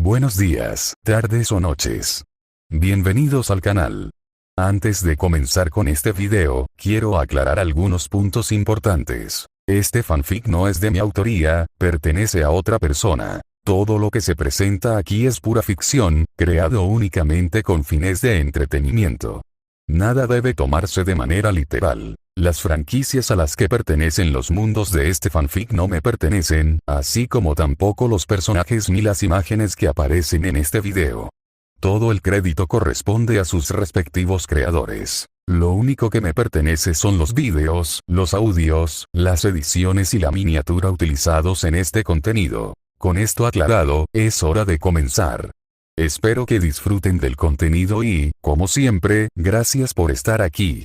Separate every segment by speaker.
Speaker 1: Buenos días, tardes o noches. Bienvenidos al canal. Antes de comenzar con este video, quiero aclarar algunos puntos importantes. Este fanfic no es de mi autoría, pertenece a otra persona. Todo lo que se presenta aquí es pura ficción, creado únicamente con fines de entretenimiento. Nada debe tomarse de manera literal. Las franquicias a las que pertenecen los mundos de este fanfic no me pertenecen, así como tampoco los personajes ni las imágenes que aparecen en este video. Todo el crédito corresponde a sus respectivos creadores. Lo único que me pertenece son los vídeos, los audios, las ediciones y la miniatura utilizados en este contenido. Con esto aclarado, es hora de comenzar. Espero que disfruten del contenido y, como siempre, gracias por estar aquí.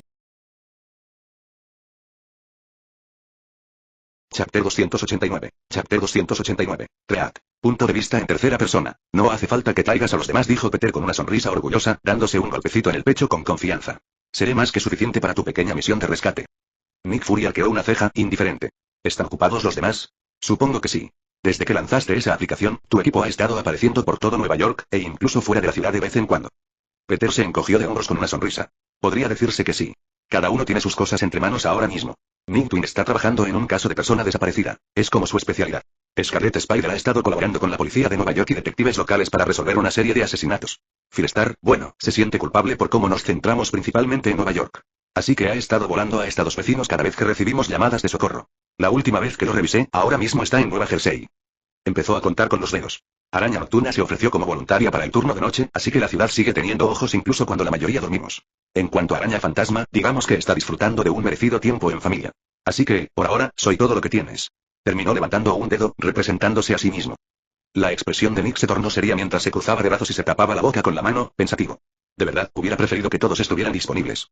Speaker 2: Chapter 289. Chapter 289. React. Punto de vista en tercera persona. No hace falta que traigas a los demás, dijo Peter con una sonrisa orgullosa, dándose un golpecito en el pecho con confianza. Seré más que suficiente para tu pequeña misión de rescate. Nick Fury arqueó una ceja, indiferente. ¿Están ocupados los demás? Supongo que sí. Desde que lanzaste esa aplicación, tu equipo ha estado apareciendo por todo Nueva York, e incluso fuera de la ciudad de vez en cuando. Peter se encogió de hombros con una sonrisa. Podría decirse que sí. Cada uno tiene sus cosas entre manos ahora mismo. Nick Twin está trabajando en un caso de persona desaparecida. Es como su especialidad. Scarlet Spider ha estado colaborando con la policía de Nueva York y detectives locales para resolver una serie de asesinatos. Firestar, bueno, se siente culpable por cómo nos centramos principalmente en Nueva York. Así que ha estado volando a estados vecinos cada vez que recibimos llamadas de socorro. La última vez que lo revisé, ahora mismo está en Nueva Jersey. Empezó a contar con los dedos. Araña Nocturna se ofreció como voluntaria para el turno de noche, así que la ciudad sigue teniendo ojos incluso cuando la mayoría dormimos. En cuanto a Araña Fantasma, digamos que está disfrutando de un merecido tiempo en familia. Así que, por ahora, soy todo lo que tienes. Terminó levantando un dedo, representándose a sí mismo. La expresión de Nick se tornó seria mientras se cruzaba de brazos y se tapaba la boca con la mano, pensativo. De verdad, hubiera preferido que todos estuvieran disponibles.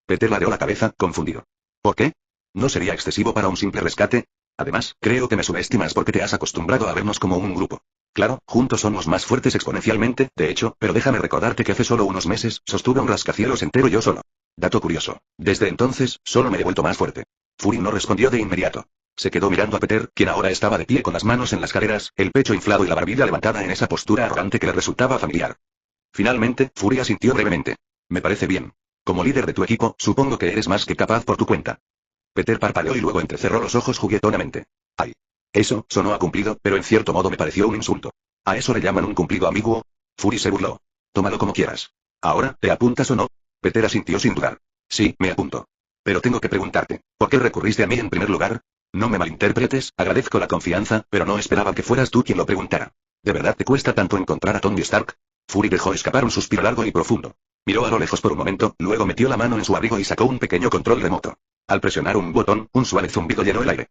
Speaker 2: Peter ladeó la cabeza, confundido. ¿Por qué? ¿No sería excesivo para un simple rescate? Además, creo que me subestimas porque te has acostumbrado a vernos como un grupo. Claro, juntos somos más fuertes exponencialmente, de hecho, pero déjame recordarte que hace solo unos meses, sostuve un rascacielos entero yo solo. Dato curioso. Desde entonces, solo me he vuelto más fuerte. Fury no respondió de inmediato. Se quedó mirando a Peter, quien ahora estaba de pie con las manos en las caderas, el pecho inflado y la barbilla levantada en esa postura arrogante que le resultaba familiar. Finalmente, Fury asintió brevemente. Me parece bien. Como líder de tu equipo, supongo que eres más que capaz por tu cuenta. Peter parpadeó y luego entrecerró los ojos juguetonamente. ¡Ay! Eso, sonó a cumplido, pero en cierto modo me pareció un insulto. ¿A eso le llaman un cumplido ambiguo? Fury se burló. Tómalo como quieras. ¿Ahora, te apuntas o no? Peter asintió sin dudar. Sí, me apunto. Pero tengo que preguntarte, ¿por qué recurriste a mí en primer lugar? No me malinterpretes, agradezco la confianza, pero no esperaba que fueras tú quien lo preguntara. ¿De verdad te cuesta tanto encontrar a Tony Stark? Fury dejó escapar un suspiro largo y profundo. Miró a lo lejos por un momento, luego metió la mano en su abrigo y sacó un pequeño control remoto. Al presionar un botón, un suave zumbido llenó el aire.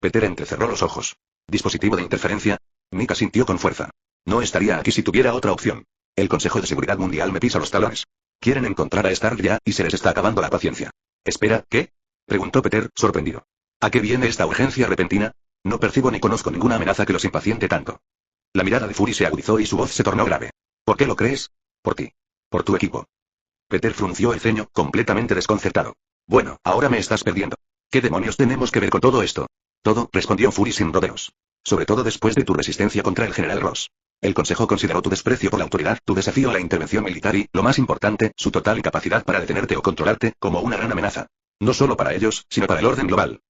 Speaker 2: Peter entrecerró los ojos. ¿Dispositivo de interferencia? Nick asintió con fuerza. No estaría aquí si tuviera otra opción. El Consejo de Seguridad Mundial me pisa los talones. Quieren encontrar a Stark ya, y se les está acabando la paciencia. Espera, ¿qué? Preguntó Peter, sorprendido. ¿A qué viene esta urgencia repentina? No percibo ni conozco ninguna amenaza que los impaciente tanto. La mirada de Fury se agudizó y su voz se tornó grave. ¿Por qué lo crees? Por ti. Por tu equipo. Peter frunció el ceño, completamente desconcertado. Bueno, ahora me estás perdiendo. ¿Qué demonios tenemos que ver con todo esto? Todo, respondió Fury sin rodeos. Sobre todo después de tu resistencia contra el general Ross. El Consejo consideró tu desprecio por la autoridad, tu desafío a la intervención militar y, lo más importante, su total incapacidad para detenerte o controlarte, como una gran amenaza. No solo para ellos, sino para el orden global.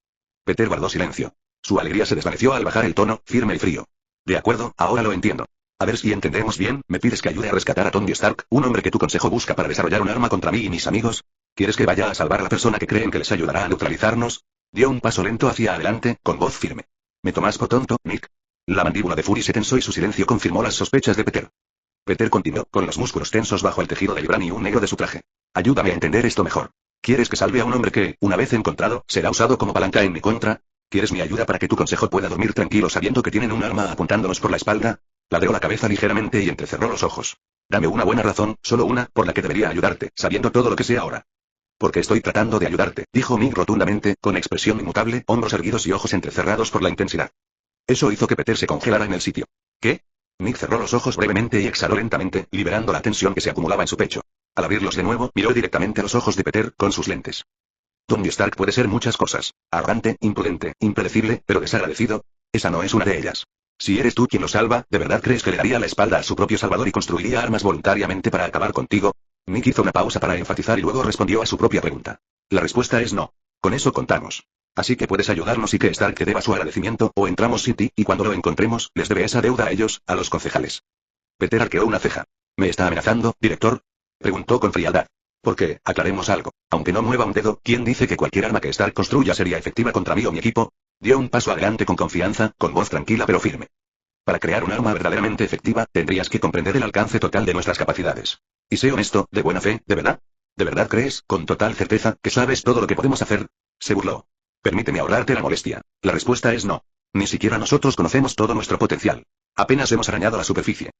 Speaker 2: Peter guardó silencio. Su alegría se desvaneció al bajar el tono, firme y frío. De acuerdo, ahora lo entiendo. A ver si entendemos bien, ¿me pides que ayude a rescatar a Tony Stark, un hombre que tu consejo busca para desarrollar un arma contra mí y mis amigos? ¿Quieres que vaya a salvar a la persona que creen que les ayudará a neutralizarnos? Dio un paso lento hacia adelante, con voz firme. ¿Me tomas por tonto, Nick? La mandíbula de Fury se tensó y su silencio confirmó las sospechas de Peter. Peter continuó, con los músculos tensos bajo el tejido de vibranium negro de su traje. Ayúdame a entender esto mejor. ¿Quieres que salve a un hombre que, una vez encontrado, será usado como palanca en mi contra? ¿Quieres mi ayuda para que tu consejo pueda dormir tranquilo sabiendo que tienen un arma apuntándonos por la espalda? Ladeó la cabeza ligeramente y entrecerró los ojos. Dame una buena razón, solo una, por la que debería ayudarte, sabiendo todo lo que sé ahora. Porque estoy tratando de ayudarte, dijo Nick rotundamente, con expresión inmutable, hombros erguidos y ojos entrecerrados por la intensidad. Eso hizo que Peter se congelara en el sitio. ¿Qué? Nick cerró los ojos brevemente y exhaló lentamente, liberando la tensión que se acumulaba en su pecho. Al abrirlos de nuevo, miró directamente a los ojos de Peter, con sus lentes. Tony Stark puede ser muchas cosas. Arrogante, imprudente, impredecible, pero desagradecido. Esa no es una de ellas. Si eres tú quien lo salva, ¿de verdad crees que le daría la espalda a su propio salvador y construiría armas voluntariamente para acabar contigo? Nick hizo una pausa para enfatizar y luego respondió a su propia pregunta. La respuesta es no. Con eso contamos. Así que puedes ayudarnos y que Stark te deba su agradecimiento, o entramos sin ti, y cuando lo encontremos, les debe esa deuda a ellos, a los concejales. Peter arqueó una ceja. ¿Me está amenazando, director? Preguntó con frialdad. Porque, aclaremos algo, aunque no mueva un dedo, ¿quién dice que cualquier arma que Stark construya sería efectiva contra mí o mi equipo? Dio un paso adelante con confianza, con voz tranquila pero firme. Para crear un arma verdaderamente efectiva, tendrías que comprender el alcance total de nuestras capacidades. Y sé honesto, de buena fe, ¿de verdad? ¿De verdad crees, con total certeza, que sabes todo lo que podemos hacer? Se burló. Permíteme ahorrarte la molestia. La respuesta es no. Ni siquiera nosotros conocemos todo nuestro potencial. Apenas hemos arañado la superficie.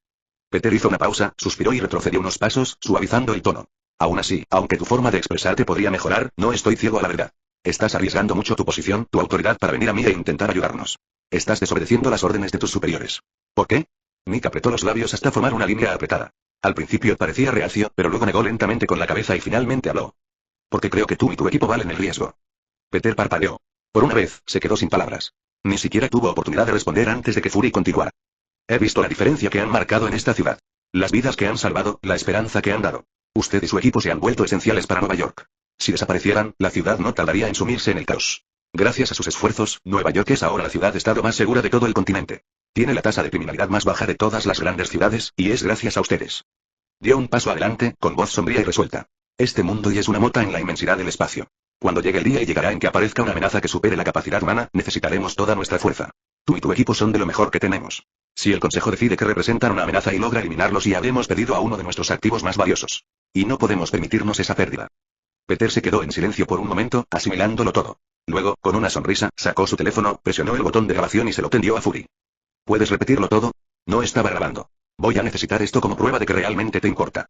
Speaker 2: Peter hizo una pausa, suspiró y retrocedió unos pasos, suavizando el tono. Aún así, aunque tu forma de expresarte podría mejorar, no estoy ciego a la verdad. Estás arriesgando mucho tu posición, tu autoridad para venir a mí e intentar ayudarnos. Estás desobedeciendo las órdenes de tus superiores. ¿Por qué? Nick apretó los labios hasta formar una línea apretada. Al principio parecía reacio, pero luego negó lentamente con la cabeza y finalmente habló. Porque creo que tú y tu equipo valen el riesgo. Peter parpadeó. Por una vez, se quedó sin palabras. Ni siquiera tuvo oportunidad de responder antes de que Fury continuara. He visto la diferencia que han marcado en esta ciudad. Las vidas que han salvado, la esperanza que han dado. Usted y su equipo se han vuelto esenciales para Nueva York. Si desaparecieran, la ciudad no tardaría en sumirse en el caos. Gracias a sus esfuerzos, Nueva York es ahora la ciudad-estado más segura de todo el continente. Tiene la tasa de criminalidad más baja de todas las grandes ciudades, y es gracias a ustedes. Dio un paso adelante, con voz sombría y resuelta. Este mundo ya es una mota en la inmensidad del espacio. Cuando llegue el día y llegará en que aparezca una amenaza que supere la capacidad humana, necesitaremos toda nuestra fuerza. Tú y tu equipo son de lo mejor que tenemos. Si el Consejo decide que representan una amenaza y logra eliminarlos, y habremos perdido a uno de nuestros activos más valiosos. Y no podemos permitirnos esa pérdida. Peter se quedó en silencio por un momento, asimilándolo todo. Luego, con una sonrisa, sacó su teléfono, presionó el botón de grabación y se lo tendió a Fury. ¿Puedes repetirlo todo? No estaba grabando. Voy a necesitar esto como prueba de que realmente te importa.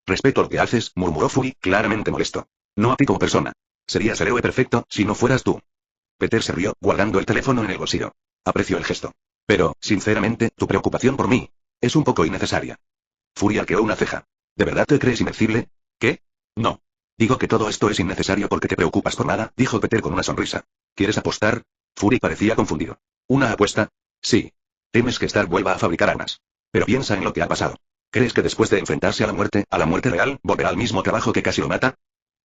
Speaker 2: Respeto lo que haces, murmuró Fury, claramente molesto. No a ti como persona. Serías el héroe perfecto, si no fueras tú. Peter se rió, guardando el teléfono en el bolsillo. Aprecio el gesto. Pero, sinceramente, tu preocupación por mí es un poco innecesaria. Fury arqueó una ceja. ¿De verdad te crees invencible? ¿Qué? No. Digo que todo esto es innecesario porque te preocupas por nada, dijo Peter con una sonrisa. ¿Quieres apostar? Fury parecía confundido. ¿Una apuesta? Sí. Temes que Stark vuelva a fabricar armas. Pero piensa en lo que ha pasado. ¿Crees que después de enfrentarse a la muerte real, volverá al mismo trabajo que casi lo mata?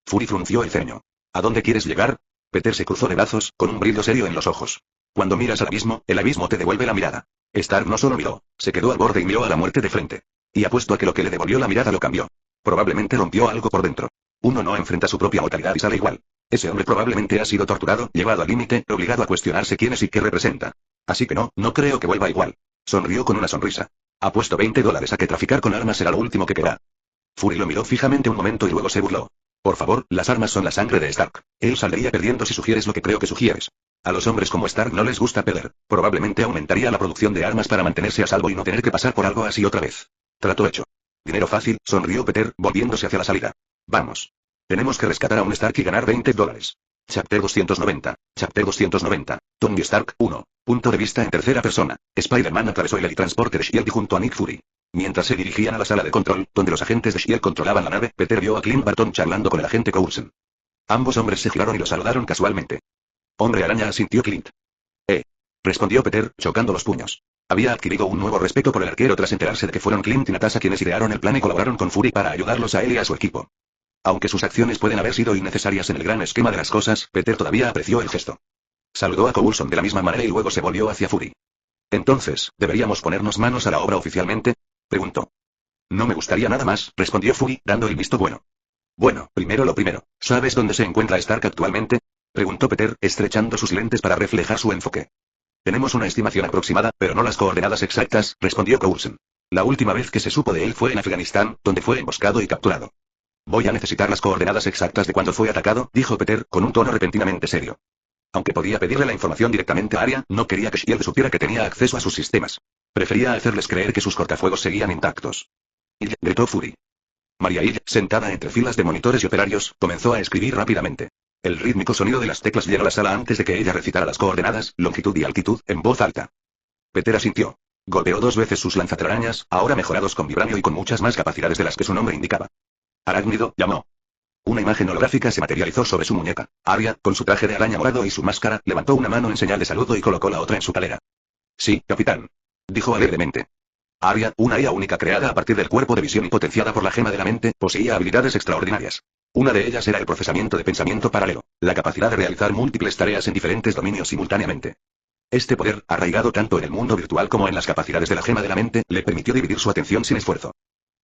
Speaker 2: Fury frunció el ceño. ¿A dónde quieres llegar? Peter se cruzó de brazos, con un brillo serio en los ojos. Cuando miras al abismo, el abismo te devuelve la mirada. Stark no solo miró, se quedó al borde y miró a la muerte de frente. Y apuesto a que lo que le devolvió la mirada lo cambió. Probablemente rompió algo por dentro. Uno no enfrenta su propia mortalidad y sale igual. Ese hombre probablemente ha sido torturado, llevado al límite, obligado a cuestionarse quién es y qué representa. Así que no creo que vuelva igual. Sonrió con una sonrisa. Apuesto $20 a que traficar con armas será lo último que querrá. Fury lo miró fijamente un momento y luego se burló. Por favor, las armas son la sangre de Stark. Él saldría perdiendo si sugieres lo que creo que sugieres. A los hombres como Stark no les gusta perder. Probablemente aumentaría la producción de armas para mantenerse a salvo y no tener que pasar por algo así otra vez. Trato hecho. Dinero fácil, sonrió Peter, volviéndose hacia la salida. Vamos. Tenemos que rescatar a un Stark y ganar $20. Chapter 290. Chapter 290. Tony Stark 1. Punto de vista en tercera persona. Spider-Man atravesó el helitransporte de S.H.I.E.L.D. junto a Nick Fury. Mientras se dirigían a la sala de control, donde los agentes de S.H.I.E.L.D. controlaban la nave, Peter vio a Clint Barton charlando con el agente Coulson. Ambos hombres se giraron y lo saludaron casualmente. Hombre araña, asintió Clint. Respondió Peter, chocando los puños. Había adquirido un nuevo respeto por el arquero tras enterarse de que fueron Clint y Natasha quienes idearon el plan y colaboraron con Fury para ayudarlos a él y a su equipo. Aunque sus acciones pueden haber sido innecesarias en el gran esquema de las cosas, Peter todavía apreció el gesto. Saludó a Coulson de la misma manera y luego se volvió hacia Fury. Entonces, ¿deberíamos ponernos manos a la obra oficialmente? Preguntó. No me gustaría nada más, respondió Fury, dando el visto bueno. Bueno, primero lo primero, ¿sabes dónde se encuentra Stark actualmente? Preguntó Peter, estrechando sus lentes para reflejar su enfoque. Tenemos una estimación aproximada, pero no las coordenadas exactas, respondió Coulson. La última vez que se supo de él fue en Afganistán, donde fue emboscado y capturado. Voy a necesitar las coordenadas exactas de cuando fue atacado, dijo Peter, con un tono repentinamente serio. Aunque podía pedirle la información directamente a Arya, no quería que S.H.I.E.L.D. supiera que tenía acceso a sus sistemas. Prefería hacerles creer que sus cortafuegos seguían intactos. Gritó Fury. Maria Hill, sentada entre filas de monitores y operarios, comenzó a escribir rápidamente. El rítmico sonido de las teclas llegó a la sala antes de que ella recitara las coordenadas, longitud y altitud, en voz alta. Peter asintió. Golpeó 2 veces sus lanzatelarañas, ahora mejorados con vibranio y con muchas más capacidades de las que su nombre indicaba. Arácnido, llamó. Una imagen holográfica se materializó sobre su muñeca. Arya, con su traje de araña morado y su máscara, levantó una mano en señal de saludo y colocó la otra en su calera. Sí, capitán. dijo alegremente. Arya, una IA única creada a partir del cuerpo de visión y potenciada por la gema de la mente, poseía habilidades extraordinarias. Una de ellas era el procesamiento de pensamiento paralelo, la capacidad de realizar múltiples tareas en diferentes dominios simultáneamente. Este poder, arraigado tanto en el mundo virtual como en las capacidades de la gema de la mente, le permitió dividir su atención sin esfuerzo.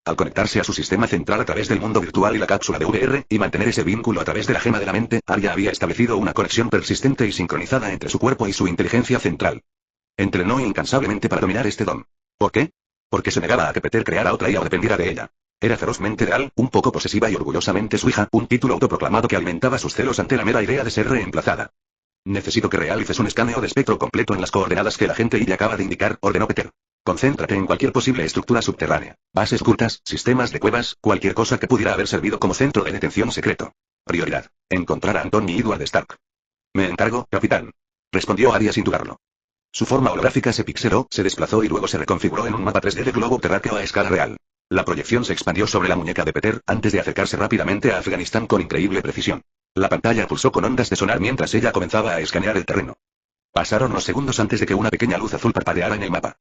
Speaker 2: Al conectarse a su sistema central a través del mundo virtual y la cápsula de VR, y mantener ese vínculo a través de la gema de la mente, Arya había establecido una conexión persistente y sincronizada entre su cuerpo y su inteligencia central. Entrenó incansablemente para dominar este don. ¿Por qué? Porque se negaba a que Peter creara otra IA o dependiera de ella. Era ferozmente leal, un poco posesiva y orgullosamente su hija, un título autoproclamado que alimentaba sus celos ante la mera idea de ser reemplazada. Necesito que realices un escaneo de espectro completo en las coordenadas que el agente Y acaba de indicar, ordenó Peter. Concéntrate en cualquier posible estructura subterránea, bases ocultas, sistemas de cuevas, cualquier cosa que pudiera haber servido como centro de detención secreto. Prioridad: encontrar a Anton y Edward Stark. Me encargo, capitán. Respondió Arya sin dudarlo. Su forma holográfica se pixeló, se desplazó y luego se reconfiguró en un mapa 3D de globo terráqueo a escala real. La proyección se expandió sobre la muñeca de Peter, antes de acercarse rápidamente a Afganistán con increíble precisión. La pantalla pulsó con ondas de sonar mientras ella comenzaba a escanear el terreno. Pasaron los segundos antes de que una pequeña luz azul parpadeara en el mapa.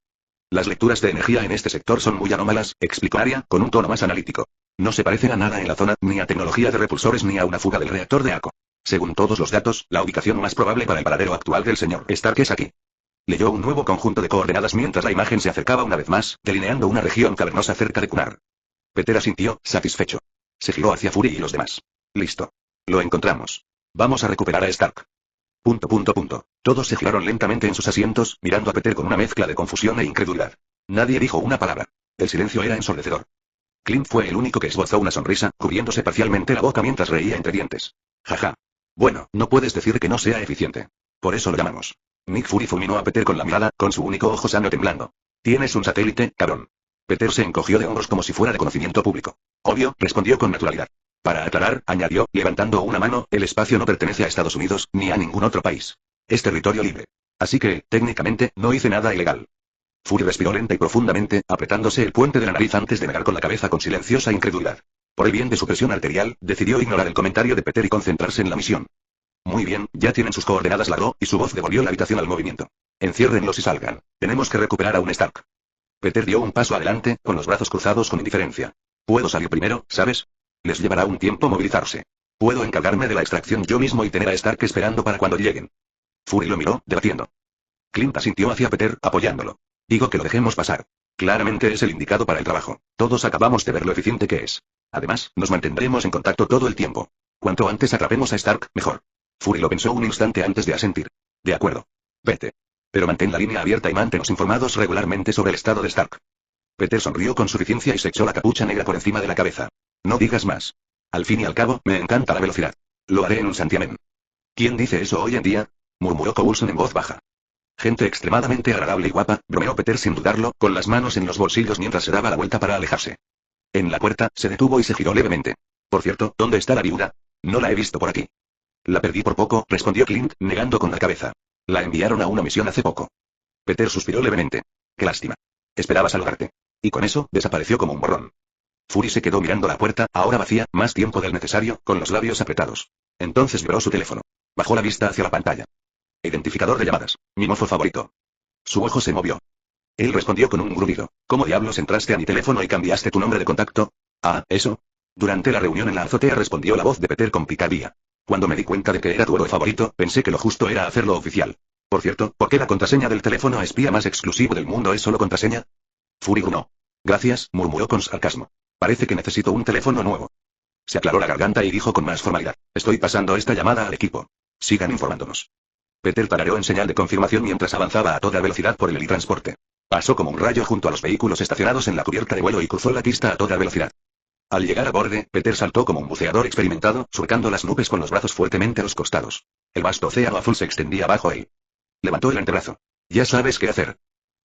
Speaker 2: Las lecturas de energía en este sector son muy anómalas, explicó Arya, con un tono más analítico. No se parecen a nada en la zona, ni a tecnología de repulsores ni a una fuga del reactor de ACO. Según todos los datos, la ubicación más probable para el paradero actual del señor Stark es aquí. Leyó un nuevo conjunto de coordenadas mientras la imagen se acercaba una vez más, delineando una región cavernosa cerca de Kunar. Peter asintió, satisfecho. Se giró hacia Fury y los demás. Listo. Lo encontramos. Vamos a recuperar a Stark. Todos se giraron lentamente en sus asientos, mirando a Peter con una mezcla de confusión e incredulidad. Nadie dijo una palabra. El silencio era ensordecedor. Clint fue el único que esbozó una sonrisa, cubriéndose parcialmente la boca mientras reía entre dientes. Jaja. Bueno, no puedes decir que no sea eficiente. Por eso lo llamamos. Nick Fury fulminó a Peter con la mirada, con su único ojo sano temblando. Tienes un satélite, cabrón. Peter se encogió de hombros como si fuera de conocimiento público. Obvio, respondió con naturalidad. Para aclarar, añadió, levantando una mano, el espacio no pertenece a Estados Unidos, ni a ningún otro país. Es territorio libre. Así que, técnicamente, no hice nada ilegal. Fury respiró lenta y profundamente, apretándose el puente de la nariz antes de negar con la cabeza con silenciosa incredulidad. Por el bien de su presión arterial, decidió ignorar el comentario de Peter y concentrarse en la misión. Muy bien, ya tienen sus coordenadas, ladró, y su voz devolvió la habitación al movimiento. Enciérrenlos y salgan. Tenemos que recuperar a un Stark. Peter dio un paso adelante, con los brazos cruzados con indiferencia. Puedo salir primero, ¿sabes? Les llevará un tiempo movilizarse. Puedo encargarme de la extracción yo mismo y tener a Stark esperando para cuando lleguen. Fury lo miró, debatiendo. Clint asintió hacia Peter, apoyándolo. Digo que lo dejemos pasar. Claramente es el indicado para el trabajo. Todos acabamos de ver lo eficiente que es. Además, nos mantendremos en contacto todo el tiempo. Cuanto antes atrapemos a Stark, mejor. Fury lo pensó un instante antes de asentir. De acuerdo. Vete. Pero mantén la línea abierta y manténnos informados regularmente sobre el estado de Stark. Peter sonrió con suficiencia y se echó la capucha negra por encima de la cabeza. No digas más. Al fin y al cabo, me encanta la velocidad. Lo haré en un santiamén. ¿Quién dice eso hoy en día? Murmuró Coulson en voz baja. Gente extremadamente agradable y guapa, bromeó Peter sin dudarlo, con las manos en los bolsillos mientras se daba la vuelta para alejarse. En la puerta, se detuvo y se giró levemente. Por cierto, ¿dónde está la viuda? No la he visto por aquí. La perdí por poco, respondió Clint, negando con la cabeza. La enviaron a una misión hace poco. Peter suspiró levemente. Qué lástima. Esperaba saludarte. Y con eso, desapareció como un borrón. Fury se quedó mirando la puerta, ahora vacía, más tiempo del necesario, con los labios apretados. Entonces vibró su teléfono. Bajó la vista hacia la pantalla. Identificador de llamadas. Mi mozo favorito. Su ojo se movió. Él respondió con un gruñido. ¿Cómo diablos entraste a mi teléfono y cambiaste tu nombre de contacto? Ah, ¿eso? Durante la reunión en la azotea respondió la voz de Peter con picardía. Cuando me di cuenta de que era tu héroe favorito, pensé que lo justo era hacerlo oficial. Por cierto, ¿por qué la contraseña del teléfono espía más exclusivo del mundo es solo contraseña? Fury grunó. Gracias, murmuró con sarcasmo. Parece que necesito un teléfono nuevo. Se aclaró la garganta y dijo con más formalidad. Estoy pasando esta llamada al equipo. Sigan informándonos. Peter tarareó en señal de confirmación mientras avanzaba a toda velocidad por el helitransporte. Pasó como un rayo junto a los vehículos estacionados en la cubierta de vuelo y cruzó la pista a toda velocidad. Al llegar a borde, Peter saltó como un buceador experimentado, surcando las nubes con los brazos fuertemente a los costados. El vasto océano azul se extendía bajo él. Levantó el antebrazo. Ya sabes qué hacer.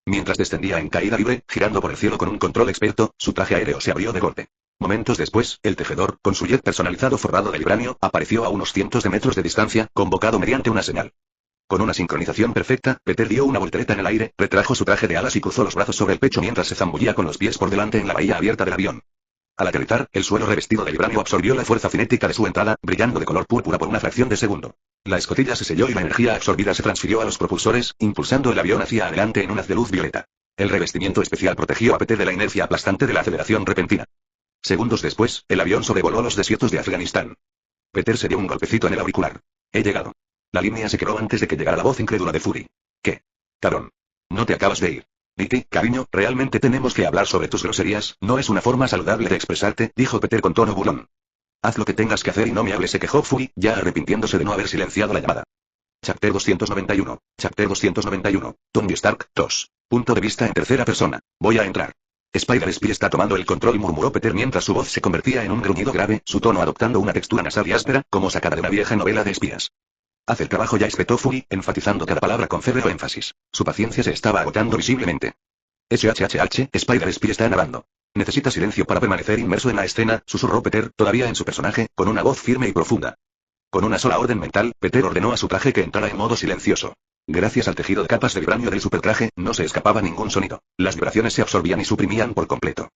Speaker 2: Mientras descendía en caída libre, girando por el cielo con un control experto, su traje aéreo se abrió de golpe. Momentos después, el tejedor, con su jet personalizado forrado de vibranio, apareció a unos cientos de metros de distancia, convocado mediante una señal. Con una sincronización perfecta, Peter dio una voltereta en el aire, retrajo su traje de alas y cruzó los brazos sobre el pecho mientras se zambullía con los pies por delante en la bahía abierta del avión. Al aterrizar, el suelo revestido de vibranio absorbió la fuerza cinética de su entrada, brillando de color púrpura por una fracción de segundo. La escotilla se selló y la energía absorbida se transfirió a los propulsores, impulsando el avión hacia adelante en un haz de luz violeta. El revestimiento especial protegió a Peter de la inercia aplastante de la aceleración repentina. Segundos después, el avión sobrevoló los desiertos de Afganistán. Peter se dio un golpecito en el auricular. He llegado. La línea se quebró antes de que llegara la voz incrédula de Fury. ¿Qué? Cabrón. No te acabas de ir. Nicky, cariño, realmente tenemos que hablar sobre tus groserías, no es una forma saludable de expresarte, dijo Peter con tono burlón. Haz lo que tengas que hacer y no me hables, se quejó Fury, ya arrepintiéndose de no haber silenciado la llamada. Chapter 291. Chapter 291. Tony Stark, 2. Punto de vista en tercera persona. Voy a entrar. Spider-Spy está tomando el control, murmuró Peter mientras su voz se convertía en un gruñido grave, su tono adoptando una textura nasal y áspera, como sacada de una vieja novela de espías. Haz el trabajo ya, espetó Fury, enfatizando cada palabra con férreo énfasis. Su paciencia se estaba agotando visiblemente. SHHH, Spider-Spy está narrando. Necesita silencio para permanecer inmerso en la escena, susurró Peter, todavía en su personaje, con una voz firme y profunda. Con una sola orden mental, Peter ordenó a su traje que entrara en modo silencioso. Gracias al tejido de capas de vibranio del supertraje, no se escapaba ningún sonido. Las vibraciones se absorbían y suprimían por completo.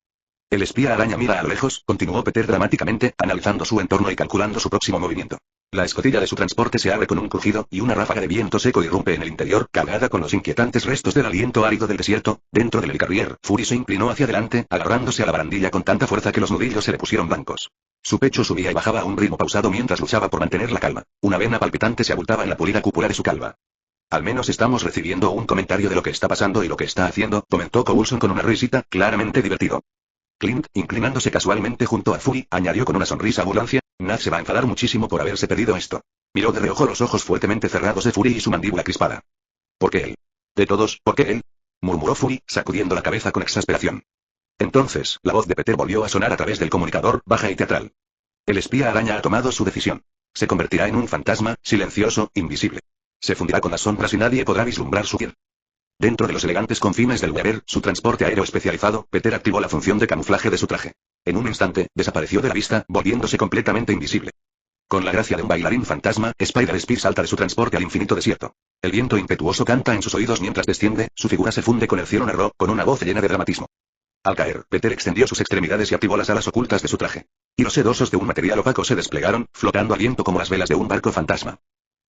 Speaker 2: El espía araña mira a lo lejos, continuó Peter dramáticamente, analizando su entorno y calculando su próximo movimiento. La escotilla de su transporte se abre con un crujido, y una ráfaga de viento seco irrumpe en el interior, cargada con los inquietantes restos del aliento árido del desierto. Dentro del helicarrier, Fury se inclinó hacia adelante, agarrándose a la barandilla con tanta fuerza que los nudillos se le pusieron blancos. Su pecho subía y bajaba a un ritmo pausado mientras luchaba por mantener la calma. Una vena palpitante se abultaba en la pulida cúpula de su calva. Al menos estamos recibiendo un comentario de lo que está pasando y lo que está haciendo, comentó Coulson con una risita, claramente divertido. Clint, inclinándose casualmente junto a Fury, añadió con una sonrisa burlancia, Nat se va a enfadar muchísimo por haberse perdido esto. Miró de reojo los ojos fuertemente cerrados de Fury y su mandíbula crispada. ¿Por qué él? De todos, ¿por qué él? Murmuró Fury, sacudiendo la cabeza con exasperación. Entonces, la voz de Peter volvió a sonar a través del comunicador, baja y teatral. El espía araña ha tomado su decisión. Se convertirá en un fantasma, silencioso, invisible. Se fundirá con las sombras y nadie podrá vislumbrar su piel. Dentro de los elegantes confines del Weaver, su transporte aéreo especializado, Peter activó la función de camuflaje de su traje. En un instante, desapareció de la vista, volviéndose completamente invisible. Con la gracia de un bailarín fantasma, Spider-Spy salta de su transporte al infinito desierto. El viento impetuoso canta en sus oídos mientras desciende, su figura se funde con el cielo, narró, con una voz llena de dramatismo. Al caer, Peter extendió sus extremidades y activó las alas ocultas de su traje. Hilos sedosos de un material opaco se desplegaron, flotando al viento como las velas de un barco fantasma.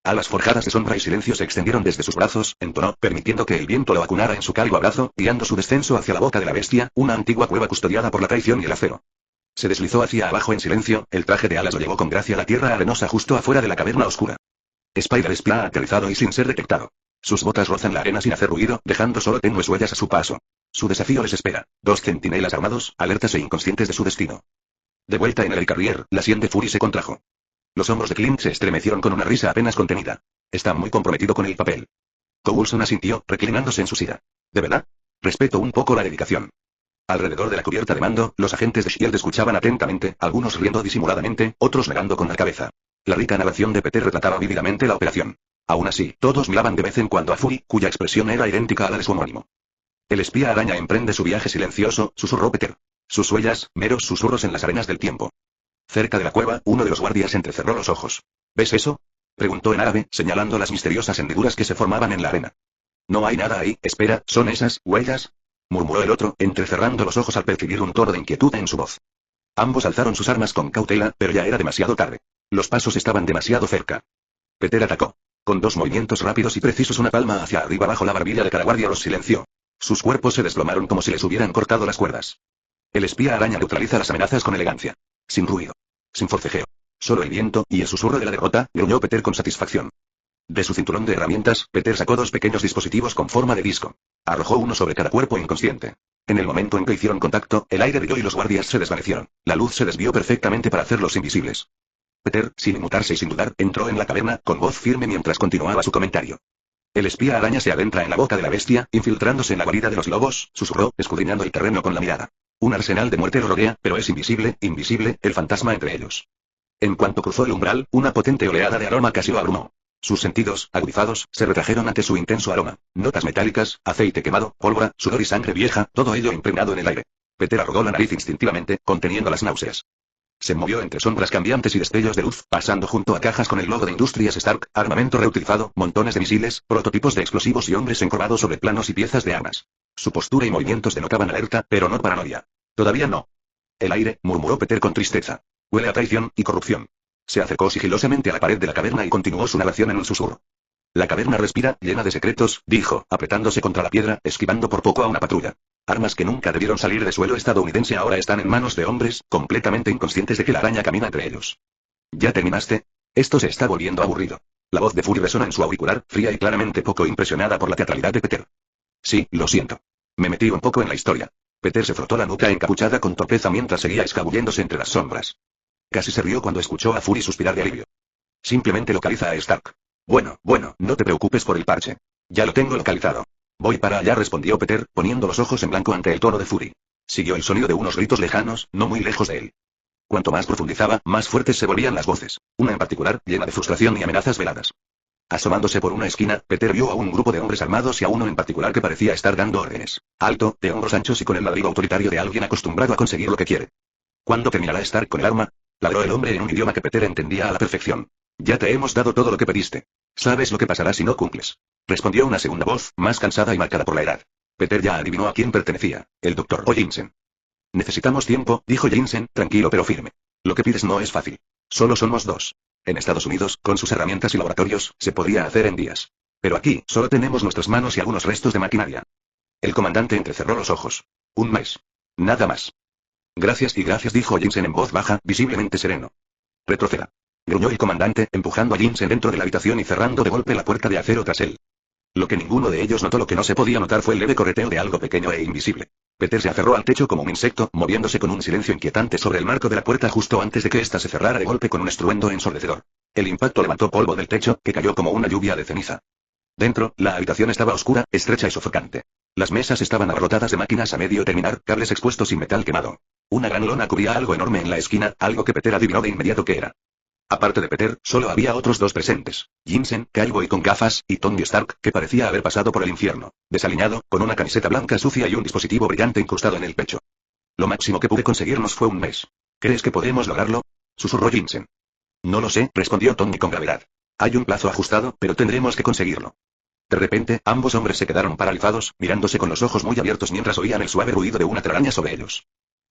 Speaker 2: Alas forjadas de sombra y silencio se extendieron desde sus brazos, entonó, permitiendo que el viento lo vacunara en su calvo abrazo, guiando su descenso hacia la boca de la bestia, una antigua cueva custodiada por la traición y el acero. Se deslizó hacia abajo en silencio, el traje de alas lo llevó con gracia a la tierra arenosa justo afuera de la caverna oscura. Spider-Spy ha aterrizado y sin ser detectado. Sus botas rozan la arena sin hacer ruido, dejando solo tenues huellas a su paso. Su desafío les espera. 2 centinelas armados, alertas e inconscientes de su destino. De vuelta en el helicarrier, la sien de Fury se contrajo. Los hombros de Clint se estremecieron con una risa apenas contenida. Está muy comprometido con el papel. Coulson asintió, reclinándose en su silla. ¿De verdad? Respeto un poco la dedicación. Alrededor de la cubierta de mando, los agentes de S.H.I.E.L.D. escuchaban atentamente, algunos riendo disimuladamente, otros negando con la cabeza. La rica narración de Peter retrataba vívidamente la operación. Aún así, todos miraban de vez en cuando a Fury, cuya expresión era idéntica a la de su homónimo. El espía araña emprende su viaje silencioso, susurró Peter. Sus huellas, meros susurros en las arenas del tiempo. Cerca de la cueva, uno de los guardias entrecerró los ojos. ¿Ves eso? Preguntó en árabe, señalando las misteriosas hendiduras que se formaban en la arena. No hay nada ahí, espera, ¿son esas huellas? Murmuró el otro, entrecerrando los ojos al percibir un tono de inquietud en su voz. Ambos alzaron sus armas con cautela, pero ya era demasiado tarde. Los pasos estaban demasiado cerca. Peter atacó. Con 2 movimientos rápidos y precisos, una palma hacia arriba bajo la barbilla de cada guardia los silenció. Sus cuerpos se desplomaron como si les hubieran cortado las cuerdas. El espía araña neutraliza las amenazas con elegancia. Sin ruido. Sin forcejeo. Solo el viento, y el susurro de la derrota, gruñó Peter con satisfacción. De su cinturón de herramientas, Peter sacó 2 pequeños dispositivos con forma de disco. Arrojó uno sobre cada cuerpo inconsciente. En el momento en que hicieron contacto, el aire brilló y los guardias se desvanecieron. La luz se desvió perfectamente para hacerlos invisibles. Peter, sin inmutarse y sin dudar, entró en la caverna, con voz firme mientras continuaba su comentario. El espía araña se adentra en la boca de la bestia, infiltrándose en la guarida de los lobos, susurró, escudriñando el terreno con la mirada. Un arsenal de muerte lo rodea, pero es invisible, el fantasma entre ellos. En cuanto cruzó el umbral, una potente oleada de aroma casi lo abrumó. Sus sentidos, agudizados, se retrajeron ante su intenso aroma. Notas metálicas, aceite quemado, pólvora, sudor y sangre vieja, todo ello impregnado en el aire. Peter arrugó la nariz instintivamente, conteniendo las náuseas. Se movió entre sombras cambiantes y destellos de luz, pasando junto a cajas con el logo de Industrias Stark, armamento reutilizado, montones de misiles, prototipos de explosivos y hombres encorvados sobre planos y piezas de armas. Su postura y movimientos denotaban alerta, pero no paranoia. Todavía no. El aire, murmuró Peter con tristeza. Huele a traición y corrupción. Se acercó sigilosamente a la pared de la caverna y continuó su narración en un susurro. La caverna respira, llena de secretos, dijo, apretándose contra la piedra, esquivando por poco a una patrulla. Armas que nunca debieron salir de suelo estadounidense ahora están en manos de hombres, completamente inconscientes de que la araña camina entre ellos. ¿Ya terminaste? Esto se está volviendo aburrido. La voz de Fury resona en su auricular, fría y claramente poco impresionada por la teatralidad de Peter. Sí, lo siento. Me metí un poco en la historia. Peter se frotó la nuca encapuchada con torpeza mientras seguía escabulléndose entre las sombras. Casi se rió cuando escuchó a Fury suspirar de alivio. Simplemente localiza a Stark. Bueno, no te preocupes por el parche. Ya lo tengo localizado. Voy para allá, respondió Peter, poniendo los ojos en blanco ante el tono de Fury. Siguió el sonido de unos gritos lejanos, no muy lejos de él. Cuanto más profundizaba, más fuertes se volvían las voces, una en particular, llena de frustración y amenazas veladas. Asomándose por una esquina, Peter vio a un grupo de hombres armados y a uno en particular que parecía estar dando órdenes. Alto, de hombros anchos y con el ladrido autoritario de alguien acostumbrado a conseguir lo que quiere. ¿Cuándo terminará Stark con el arma? Ladró el hombre en un idioma que Peter entendía a la perfección. Ya te hemos dado todo lo que pediste. ¿Sabes lo que pasará si no cumples? Respondió una segunda voz, más cansada y marcada por la edad. Peter ya adivinó a quién pertenecía, el Dr. O. Jensen. Necesitamos tiempo, dijo Jensen, tranquilo pero firme. Lo que pides no es fácil. Solo somos dos. En Estados Unidos, con sus herramientas y laboratorios, se podría hacer en días. Pero aquí, solo tenemos nuestras manos y algunos restos de maquinaria. El comandante entrecerró los ojos. Un mes. Nada más. Gracias y gracias, dijo Jensen en voz baja, visiblemente sereno. Retroceda. Gruñó el comandante, empujando a Jensen dentro de la habitación y cerrando de golpe la puerta de acero tras él. Lo que ninguno de ellos notó, lo que no se podía notar, fue el leve correteo de algo pequeño e invisible. Peter se aferró al techo como un insecto, moviéndose con un silencio inquietante sobre el marco de la puerta justo antes de que ésta se cerrara de golpe con un estruendo ensordecedor. El impacto levantó polvo del techo, que cayó como una lluvia de ceniza. Dentro, la habitación estaba oscura, estrecha y sofocante. Las mesas estaban abarrotadas de máquinas a medio terminar, cables expuestos y metal quemado. Una gran lona cubría algo enorme en la esquina, algo que Peter adivinó de inmediato que era. Aparte de Peter, solo había otros dos presentes. Jensen, calvo y con gafas, y Tony Stark, que parecía haber pasado por el infierno. Desaliñado, con una camiseta blanca sucia y un dispositivo brillante incrustado en el pecho. Lo máximo que pude conseguirnos fue un mes. ¿Crees que podemos lograrlo? Susurró Jensen. No lo sé, respondió Tony con gravedad. Hay un plazo ajustado, pero tendremos que conseguirlo. De repente, ambos hombres se quedaron paralizados, mirándose con los ojos muy abiertos mientras oían el suave ruido de una telaraña sobre ellos.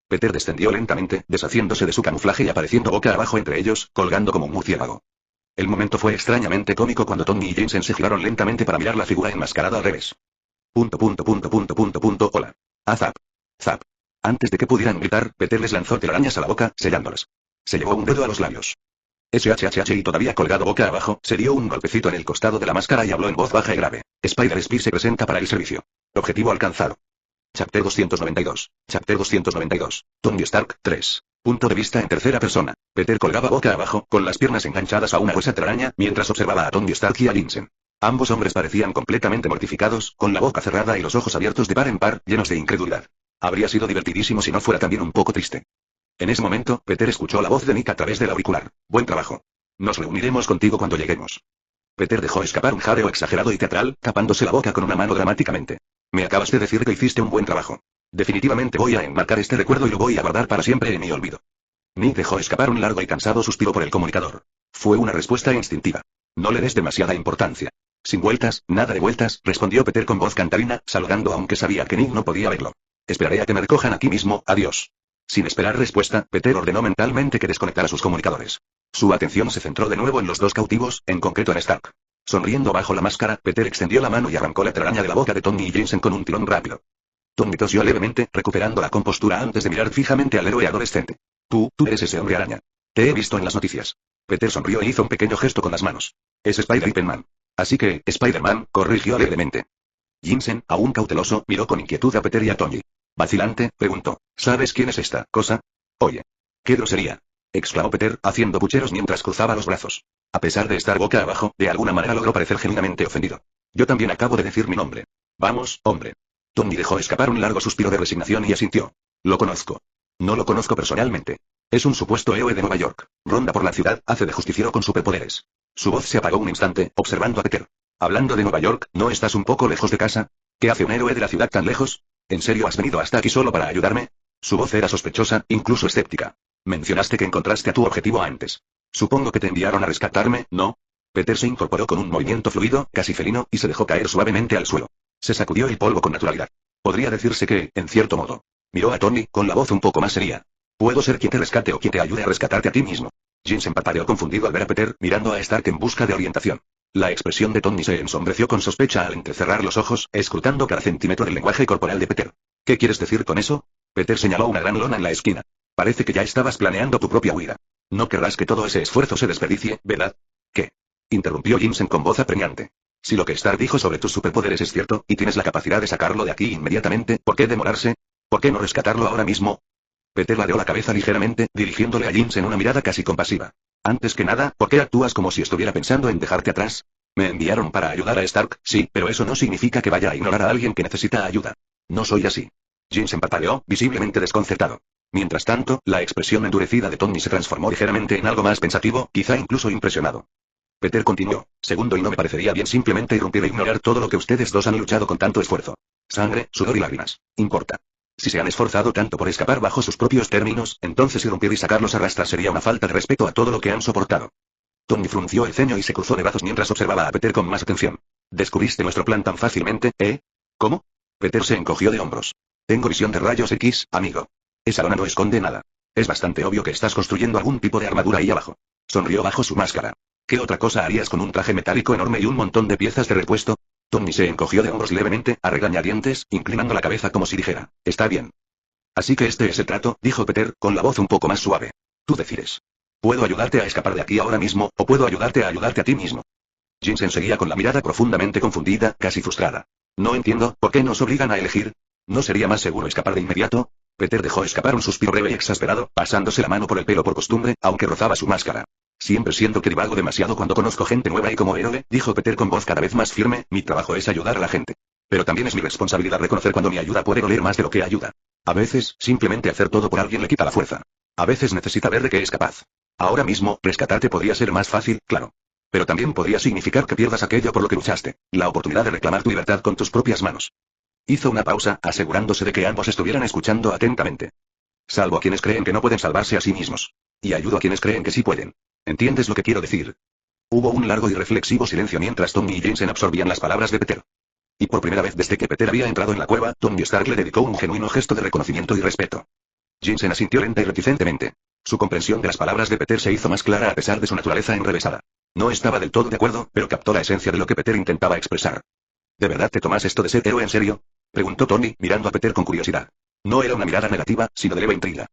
Speaker 2: Peter descendió lentamente, deshaciéndose de su camuflaje y apareciendo boca abajo entre ellos, colgando como un murciélago. El momento fue extrañamente cómico cuando Tony y Jensen se giraron lentamente para mirar la figura enmascarada al revés. Hola. Zap. Zap. Antes de que pudieran gritar, Peter les lanzó telarañas a la boca, sellándolas. Se llevó un dedo a los labios. SHHH y todavía colgado boca abajo, se dio un golpecito en el costado de la máscara y habló en voz baja y grave. Spider-Spear se presenta para el servicio. Objetivo alcanzado. Chapter 292. Chapter 292. Tony Stark, 3. Punto de vista en tercera persona. Peter colgaba boca abajo, con las piernas enganchadas a una gruesa telaraña, mientras observaba a Tony Stark y a Jensen. Ambos hombres parecían completamente mortificados, con la boca cerrada y los ojos abiertos de par en par, llenos de incredulidad. Habría sido divertidísimo si no fuera también un poco triste. En ese momento, Peter escuchó la voz de Nick a través del auricular. Buen trabajo. Nos reuniremos contigo cuando lleguemos. Peter dejó escapar un jareo exagerado y teatral, tapándose la boca con una mano dramáticamente. Me acabas de decir que hiciste un buen trabajo. Definitivamente voy a enmarcar este recuerdo y lo voy a guardar para siempre en mi olvido. Nick dejó escapar un largo y cansado suspiro por el comunicador. Fue una respuesta instintiva. No le des demasiada importancia. Sin vueltas, nada de vueltas, respondió Peter con voz cantarina, saludando aunque sabía que Nick no podía verlo. Esperaré a que me recojan aquí mismo, adiós. Sin esperar respuesta, Peter ordenó mentalmente que desconectara sus comunicadores. Su atención se centró de nuevo en los dos cautivos, en concreto en Stark. Sonriendo bajo la máscara, Peter extendió la mano y arrancó la telaraña de la boca de Tony y Jensen con un tirón rápido. Tony tosió levemente, recuperando la compostura antes de mirar fijamente al héroe adolescente. Tú eres ese hombre araña. Te he visto en las noticias. Peter sonrió e hizo un pequeño gesto con las manos. Es Spider-Man. Así que, Spider-Man, corrigió alegremente. Jensen, aún cauteloso, miró con inquietud a Peter y a Tony. Vacilante, preguntó. ¿Sabes quién es esta cosa? Oye. ¡Qué grosería! Exclamó Peter, haciendo pucheros mientras cruzaba los brazos. A pesar de estar boca abajo, de alguna manera logró parecer genuinamente ofendido. Yo también acabo de decir mi nombre. Vamos, hombre. Tony dejó escapar un largo suspiro de resignación y asintió. Lo conozco. No lo conozco personalmente. Es un supuesto héroe de Nueva York. Ronda por la ciudad, hace de justiciero con superpoderes. Su voz se apagó un instante, observando a Peter. Hablando de Nueva York, ¿no estás un poco lejos de casa? ¿Qué hace un héroe de la ciudad tan lejos? ¿En serio has venido hasta aquí solo para ayudarme? Su voz era sospechosa, incluso escéptica. Mencionaste que encontraste a tu objetivo antes. Supongo que te enviaron a rescatarme, ¿no? Peter se incorporó con un movimiento fluido, casi felino, y se dejó caer suavemente al suelo. Se sacudió el polvo con naturalidad. Podría decirse que, en cierto modo. Miró a Tony, con la voz un poco más seria. Puedo ser quien te rescate o quien te ayude a rescatarte a ti mismo. Jensen parpadeó confundido al ver a Peter, mirando a Stark en busca de orientación. La expresión de Tony se ensombreció con sospecha al entrecerrar los ojos, escrutando cada centímetro del lenguaje corporal de Peter. ¿Qué quieres decir con eso? Peter señaló una gran lona en la esquina. Parece que ya estabas planeando tu propia huida. No querrás que todo ese esfuerzo se desperdicie, ¿verdad? ¿Qué? Interrumpió Jensen con voz apremiante. Si lo que Stark dijo sobre tus superpoderes es cierto, y tienes la capacidad de sacarlo de aquí inmediatamente, ¿por qué demorarse? ¿Por qué no rescatarlo ahora mismo? Peter ladeó la cabeza ligeramente, dirigiéndole a Jensen una mirada casi compasiva. Antes que nada, ¿por qué actúas como si estuviera pensando en dejarte atrás? Me enviaron para ayudar a Stark, sí, pero eso no significa que vaya a ignorar a alguien que necesita ayuda. No soy así. Jensen pataleó, visiblemente desconcertado. Mientras tanto, la expresión endurecida de Tony se transformó ligeramente en algo más pensativo, quizá incluso impresionado. Peter continuó. Segundo, y no me parecería bien simplemente irrumpir e ignorar todo lo que ustedes dos han luchado con tanto esfuerzo. Sangre, sudor y lágrimas. Importa. Si se han esforzado tanto por escapar bajo sus propios términos, entonces irrumpir y sacarlos a rastras sería una falta de respeto a todo lo que han soportado. Tony frunció el ceño y se cruzó de brazos mientras observaba a Peter con más atención. ¿Descubriste nuestro plan tan fácilmente, eh? ¿Cómo? Peter se encogió de hombros. Tengo visión de rayos X, amigo. Esa lona no esconde nada. Es bastante obvio que estás construyendo algún tipo de armadura ahí abajo. Sonrió bajo su máscara. ¿Qué otra cosa harías con un traje metálico enorme y un montón de piezas de repuesto? Tony se encogió de hombros levemente, a regañadientes, inclinando la cabeza como si dijera, está bien. Así que este es el trato, dijo Peter, con la voz un poco más suave. Tú decides. Puedo ayudarte a escapar de aquí ahora mismo, o puedo ayudarte a ti mismo. Jensen seguía con la mirada profundamente confundida, casi frustrada. No entiendo, ¿por qué nos obligan a elegir? ¿No sería más seguro escapar de inmediato? Peter dejó escapar un suspiro breve y exasperado, pasándose la mano por el pelo por costumbre, aunque rozaba su máscara. Siempre siento que divago demasiado cuando conozco gente nueva y como héroe, dijo Peter con voz cada vez más firme, mi trabajo es ayudar a la gente. Pero también es mi responsabilidad reconocer cuando mi ayuda puede doler más de lo que ayuda. A veces, simplemente hacer todo por alguien le quita la fuerza. A veces necesita ver de qué es capaz. Ahora mismo, rescatarte podría ser más fácil, claro. Pero también podría significar que pierdas aquello por lo que luchaste, la oportunidad de reclamar tu libertad con tus propias manos. Hizo una pausa, asegurándose de que ambos estuvieran escuchando atentamente. Salvo a quienes creen que no pueden salvarse a sí mismos. Y ayudo a quienes creen que sí pueden. ¿Entiendes lo que quiero decir? Hubo un largo y reflexivo silencio mientras Tony y Jensen absorbían las palabras de Peter. Y por primera vez desde que Peter había entrado en la cueva, Tony Stark le dedicó un genuino gesto de reconocimiento y respeto. Jensen asintió lenta y reticentemente. Su comprensión de las palabras de Peter se hizo más clara a pesar de su naturaleza enrevesada. No estaba del todo de acuerdo, pero captó la esencia de lo que Peter intentaba expresar. ¿De verdad te tomas esto de ser héroe en serio? Preguntó Tony, mirando a Peter con curiosidad. No era una mirada negativa, sino de leve intriga.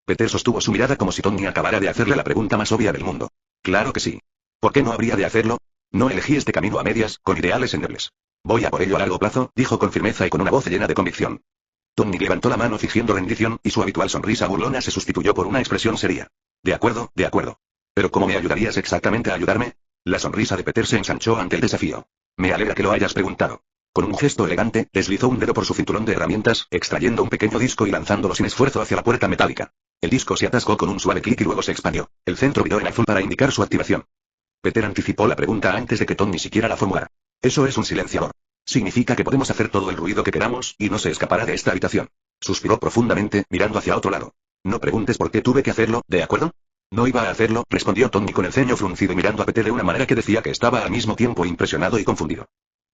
Speaker 2: Peter sostuvo su mirada como si Tony acabara de hacerle la pregunta más obvia del mundo. Claro que sí. ¿Por qué no habría de hacerlo? No elegí este camino a medias, con ideales endebles. Voy a por ello a largo plazo, dijo con firmeza y con una voz llena de convicción. Tony levantó la mano fingiendo rendición, y su habitual sonrisa burlona se sustituyó por una expresión seria. De acuerdo, de acuerdo. ¿Pero cómo me ayudarías exactamente a ayudarme? La sonrisa de Peter se ensanchó ante el desafío. Me alegra que lo hayas preguntado. Con un gesto elegante, deslizó un dedo por su cinturón de herramientas, extrayendo un pequeño disco y lanzándolo sin esfuerzo hacia la puerta metálica. El disco se atascó con un suave clic y luego se expandió. El centro viró en azul para indicar su activación. Peter anticipó la pregunta antes de que Tony siquiera la formulara. Eso es un silenciador. Significa que podemos hacer todo el ruido que queramos, y no se escapará de esta habitación. Suspiró profundamente, mirando hacia otro lado. No preguntes por qué tuve que hacerlo, ¿de acuerdo? No iba a hacerlo, respondió Tony con el ceño fruncido y mirando a Peter de una manera que decía que estaba al mismo tiempo impresionado y confundido.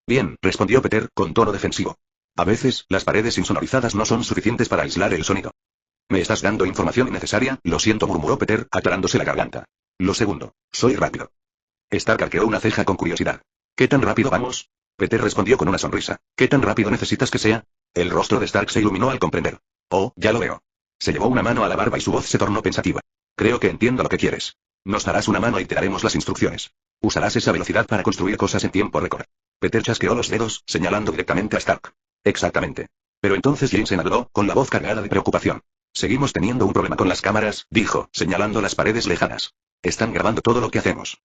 Speaker 2: Bien, respondió Peter, con tono defensivo. A veces, las paredes insonorizadas no son suficientes para aislar el sonido. ¿Me estás dando información innecesaria? Lo siento, murmuró Peter, aclarándose la garganta. Lo segundo, soy rápido. Stark arqueó una ceja con curiosidad. ¿Qué tan rápido vamos? Peter respondió con una sonrisa. ¿Qué tan rápido necesitas que sea? El rostro de Stark se iluminó al comprender. Oh, ya lo veo. Se llevó una mano a la barba y su voz se tornó pensativa. Creo que entiendo lo que quieres. Nos darás una mano y te daremos las instrucciones. Usarás esa velocidad para construir cosas en tiempo récord. Peter chasqueó los dedos, señalando directamente a Stark. Exactamente. Pero entonces Jensen habló, con la voz cargada de preocupación. Seguimos teniendo un problema con las cámaras, dijo, señalando las paredes lejanas. Están grabando todo lo que hacemos.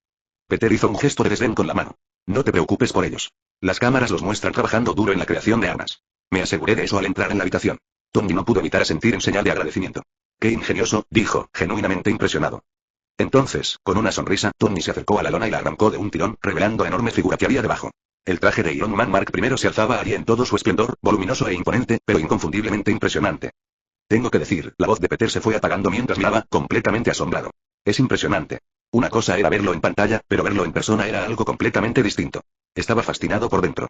Speaker 2: Peter hizo un gesto de desdén con la mano. No te preocupes por ellos. Las cámaras los muestran trabajando duro en la creación de armas. Me aseguré de eso al entrar en la habitación. Tony no pudo evitar asentir en señal de agradecimiento. Qué ingenioso, dijo, genuinamente impresionado. Entonces, con una sonrisa, Tony se acercó a la lona y la arrancó de un tirón, revelando la enorme figura que había debajo. El traje de Iron Man Mark I se alzaba allí en todo su esplendor, voluminoso e imponente, pero inconfundiblemente impresionante. Tengo que decir, la voz de Peter se fue apagando mientras miraba, completamente asombrado. Es impresionante. Una cosa era verlo en pantalla, pero verlo en persona era algo completamente distinto. Estaba fascinado por dentro.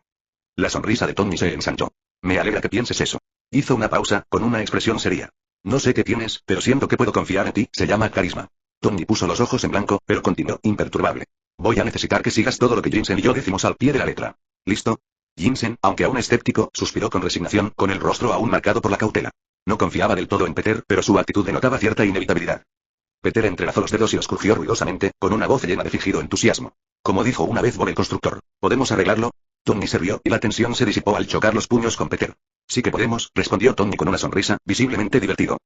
Speaker 2: La sonrisa de Tony se ensanchó. Me alegra que pienses eso. Hizo una pausa, con una expresión seria. No sé qué tienes, pero siento que puedo confiar en ti, se llama carisma. Tony puso los ojos en blanco, pero continuó imperturbable. Voy a necesitar que sigas todo lo que Jinsen y yo decimos al pie de la letra. ¿Listo? Jinsen, aunque aún escéptico, suspiró con resignación, con el rostro aún marcado por la cautela. No confiaba del todo en Peter, pero su actitud denotaba cierta inevitabilidad. Peter entrelazó los dedos y los crujió ruidosamente, con una voz llena de fingido entusiasmo. Como dijo una vez Bob el constructor, ¿podemos arreglarlo? Tony se rió, y la tensión se disipó al chocar los puños con Peter. Sí que podemos, respondió Tony con una sonrisa, visiblemente divertido.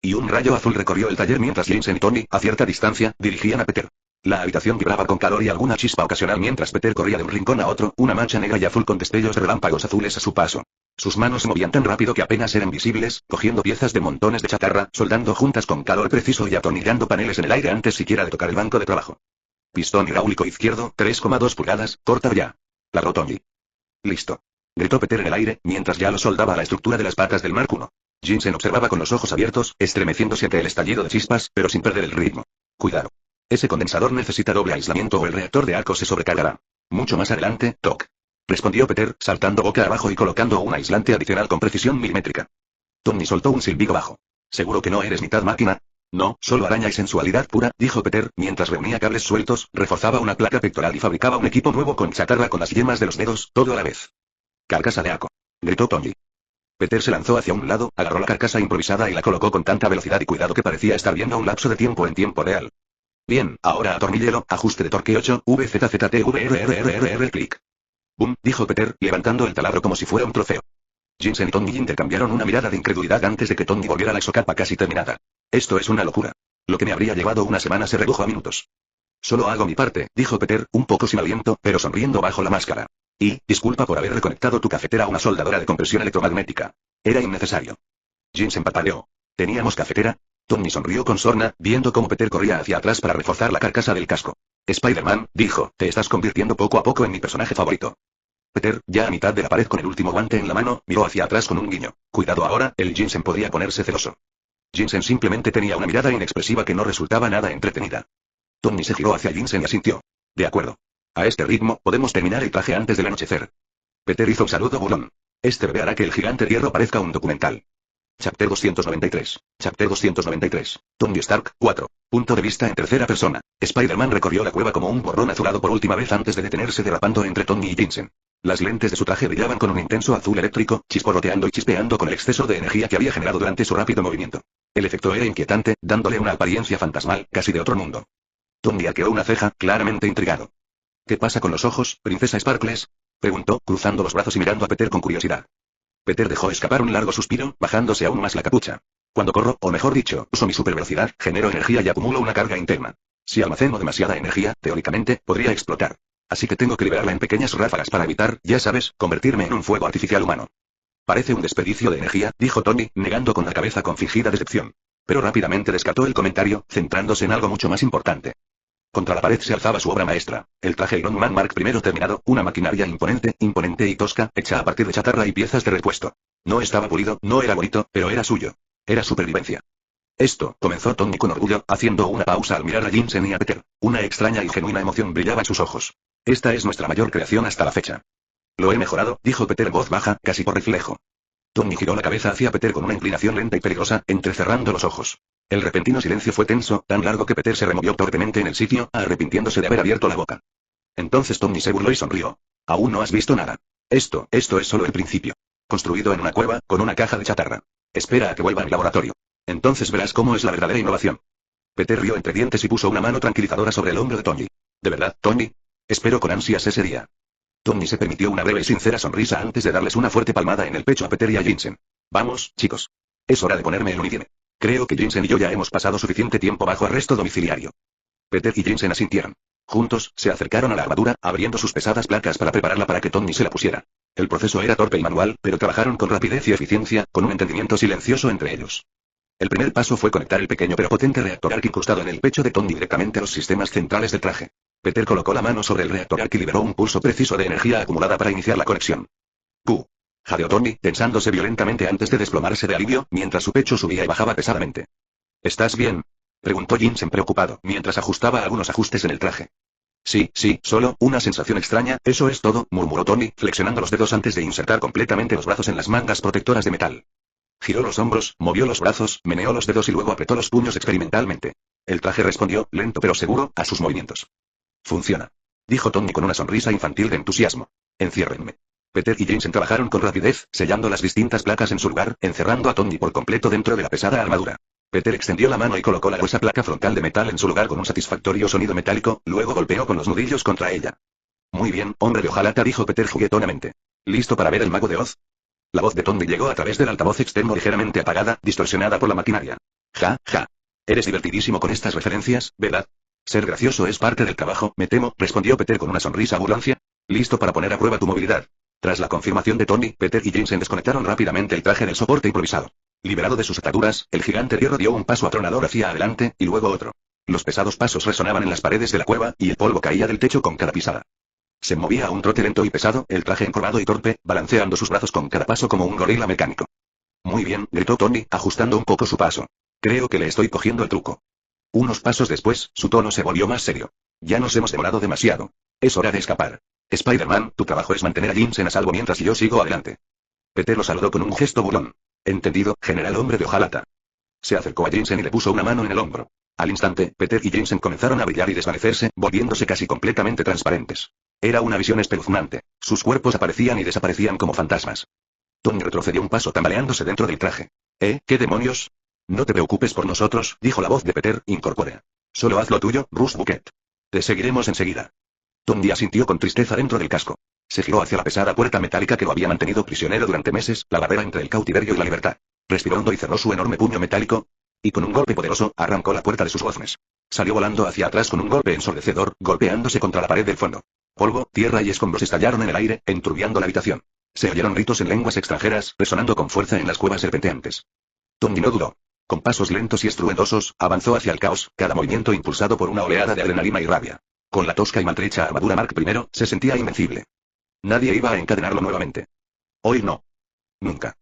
Speaker 2: Y un rayo azul recorrió el taller mientras Jensen y Tony, a cierta distancia, dirigían a Peter. La habitación vibraba con calor y alguna chispa ocasional mientras Peter corría de un rincón a otro, una mancha negra y azul con destellos de relámpagos azules a su paso. Sus manos se movían tan rápido que apenas eran visibles, cogiendo piezas de montones de chatarra, soldando juntas con calor preciso y atornillando paneles en el aire antes siquiera de tocar el banco de trabajo. Pistón hidráulico izquierdo, 3,2 pulgadas, corta ya. Ladró Tony. Listo. Gritó Peter en el aire, mientras ya lo soldaba a la estructura de las patas del Mark I. Jensen observaba con los ojos abiertos, estremeciéndose ante el estallido de chispas, pero sin perder el ritmo. Cuidado. Ese condensador necesita doble aislamiento o el reactor de arco se sobrecargará. Mucho más adelante, toc. Respondió Peter, saltando boca abajo y colocando un aislante adicional con precisión milimétrica. Tony soltó un silbido bajo. ¿Seguro que no eres mitad máquina? No, solo araña y sensualidad pura, dijo Peter, mientras reunía cables sueltos, reforzaba una placa pectoral y fabricaba un equipo nuevo con chatarra con las yemas de los dedos, todo a la vez. Carcasa de arco. Gritó Tony. Peter se lanzó hacia un lado, agarró la carcasa improvisada y la colocó con tanta velocidad y cuidado que parecía estar viendo un lapso de tiempo en tiempo real. Bien, ahora atorníllelo, ajuste de torque 8, VZZTVRRRR, clic. Boom, dijo Peter, levantando el taladro como si fuera un trofeo. Jensen y Tony intercambiaron una mirada de incredulidad antes de que Tony volviera la exocapa casi terminada. Esto es una locura. Lo que me habría llevado una semana se redujo a minutos. Solo hago mi parte, dijo Peter, un poco sin aliento, pero sonriendo bajo la máscara. Y, disculpa por haber reconectado tu cafetera a una soldadora de compresión electromagnética. Era innecesario. Jensen pataleó. ¿Teníamos cafetera? Tony sonrió con sorna, viendo cómo Peter corría hacia atrás para reforzar la carcasa del casco. Spider-Man, dijo, te estás convirtiendo poco a poco en mi personaje favorito. Peter, ya a mitad de la pared con el último guante en la mano, miró hacia atrás con un guiño. Cuidado ahora, el Jensen podría ponerse celoso. Jensen simplemente tenía una mirada inexpresiva que no resultaba nada entretenida. Tony se giró hacia Jensen y asintió. De acuerdo. A este ritmo, podemos terminar el traje antes del anochecer. Peter hizo un saludo burlón. Este bebé hará que el gigante hierro parezca un documental. Chapter 293. Chapter 293. Tony Stark, 4. Punto de vista en tercera persona. Spider-Man recorrió la cueva como un borrón azulado por última vez antes de detenerse derrapando entre Tony y Jensen. Las lentes de su traje brillaban con un intenso azul eléctrico, chisporroteando y chispeando con el exceso de energía que había generado durante su rápido movimiento. El efecto era inquietante, dándole una apariencia fantasmal, casi de otro mundo. Tony arqueó una ceja, claramente intrigado. ¿Qué pasa con los ojos, princesa Sparkles? Preguntó, cruzando los brazos y mirando a Peter con curiosidad. Peter dejó escapar un largo suspiro, bajándose aún más la capucha. Cuando corro, o mejor dicho, uso mi supervelocidad, genero energía y acumulo una carga interna. Si almaceno demasiada energía, teóricamente, podría explotar. Así que tengo que liberarla en pequeñas ráfagas para evitar, ya sabes, convertirme en un fuego artificial humano. Parece un desperdicio de energía, dijo Tony, negando con la cabeza con fingida decepción. Pero rápidamente descartó el comentario, centrándose en algo mucho más importante. Contra la pared se alzaba su obra maestra, el traje Iron Man Mark I terminado, una maquinaria imponente y tosca, hecha a partir de chatarra y piezas de repuesto. No estaba pulido, no era bonito, pero era suyo. Era supervivencia. Esto, comenzó Tony con orgullo, haciendo una pausa al mirar a Jensen y a Peter. Una extraña y genuina emoción brillaba en sus ojos. Esta es nuestra mayor creación hasta la fecha. Lo he mejorado, dijo Peter en voz baja, casi por reflejo. Tony giró la cabeza hacia Peter con una inclinación lenta y peligrosa, entrecerrando los ojos. El repentino silencio fue tenso, tan largo que Peter se removió torpemente en el sitio, arrepintiéndose de haber abierto la boca. Entonces Tony se burló y sonrió. Aún no has visto nada. Esto es solo el principio. Construido en una cueva, con una caja de chatarra. Espera a que vuelva al laboratorio. Entonces verás cómo es la verdadera innovación. Peter rió entre dientes y puso una mano tranquilizadora sobre el hombro de Tony. ¿De verdad, Tony? Espero con ansias ese día. Tony se permitió una breve y sincera sonrisa antes de darles una fuerte palmada en el pecho a Peter y a Jensen. Vamos, chicos. Es hora de ponerme el uniforme. Creo que Jensen y yo ya hemos pasado suficiente tiempo bajo arresto domiciliario. Peter y Jensen asintieron. Juntos, se acercaron a la armadura, abriendo sus pesadas placas para prepararla para que Tony se la pusiera. El proceso era torpe y manual, pero trabajaron con rapidez y eficiencia, con un entendimiento silencioso entre ellos. El primer paso fue conectar el pequeño pero potente reactor arc incrustado en el pecho de Tony directamente a los sistemas centrales del traje. Peter colocó la mano sobre el reactor arc y liberó un pulso preciso de energía acumulada para iniciar la conexión. ¡Puh! Jadeó Tony, tensándose violentamente antes de desplomarse de alivio, mientras su pecho subía y bajaba pesadamente. ¿Estás bien?, preguntó Jensen preocupado, mientras ajustaba algunos ajustes en el traje. Sí, solo una sensación extraña, eso es todo, murmuró Tony, flexionando los dedos antes de insertar completamente los brazos en las mangas protectoras de metal. Giró los hombros, movió los brazos, meneó los dedos y luego apretó los puños experimentalmente. El traje respondió, lento pero seguro, a sus movimientos. Funciona. Dijo Tony con una sonrisa infantil de entusiasmo. Enciérrenme. Peter y Jensen trabajaron con rapidez, sellando las distintas placas en su lugar, encerrando a Tony por completo dentro de la pesada armadura. Peter extendió la mano y colocó la gruesa placa frontal de metal en su lugar con un satisfactorio sonido metálico, luego golpeó con los nudillos contra ella. Muy bien, hombre de hojalata, dijo Peter juguetonamente. ¿Listo para ver el mago de Oz? La voz de Tony llegó a través del altavoz externo ligeramente apagada, distorsionada por la maquinaria. Ja, ja. Eres divertidísimo con estas referencias, ¿verdad? Ser gracioso es parte del trabajo, me temo, respondió Peter con una sonrisa burlancia. ¿Listo para poner a prueba tu movilidad? Tras la confirmación de Tony, Peter y Jensen desconectaron rápidamente el traje del soporte improvisado. Liberado de sus ataduras, el gigante hierro dio un paso atronador hacia adelante, y luego otro. Los pesados pasos resonaban en las paredes de la cueva, y el polvo caía del techo con cada pisada. Se movía a un trote lento y pesado, el traje encorvado y torpe, balanceando sus brazos con cada paso como un gorila mecánico. Muy bien, gritó Tony, ajustando un poco su paso. Creo que le estoy cogiendo el truco. Unos pasos después, su tono se volvió más serio. Ya nos hemos demorado demasiado. Es hora de escapar. Spider-Man, tu trabajo es mantener a Jensen a salvo mientras yo sigo adelante. Peter lo saludó con un gesto burlón. Entendido, general hombre de hojalata. Se acercó a Jensen y le puso una mano en el hombro. Al instante, Peter y Jensen comenzaron a brillar y desvanecerse, volviéndose casi completamente transparentes. Era una visión espeluznante. Sus cuerpos aparecían y desaparecían como fantasmas. Tony retrocedió un paso tambaleándose dentro del traje. ¿Qué demonios? No te preocupes por nosotros, dijo la voz de Peter, incorpórea. Solo haz lo tuyo, Russ Bucket. Te seguiremos enseguida. Tony asintió con tristeza dentro del casco. Se giró hacia la pesada puerta metálica que lo había mantenido prisionero durante meses, la barrera entre el cautiverio y la libertad. Respiró hondo y cerró su enorme puño metálico. Y con un golpe poderoso, arrancó la puerta de sus goznes. Salió volando hacia atrás con un golpe ensordecedor, golpeándose contra la pared del fondo. Polvo, tierra y escombros estallaron en el aire, enturbiando la habitación. Se oyeron gritos en lenguas extranjeras, resonando con fuerza en las cuevas serpenteantes. Tony no dudó. Con pasos lentos y estruendosos, avanzó hacia el caos, cada movimiento impulsado por una oleada de adrenalina y rabia. Con la tosca y maltrecha armadura Mark I, se sentía invencible. Nadie iba a encadenarlo nuevamente. Hoy no. Nunca.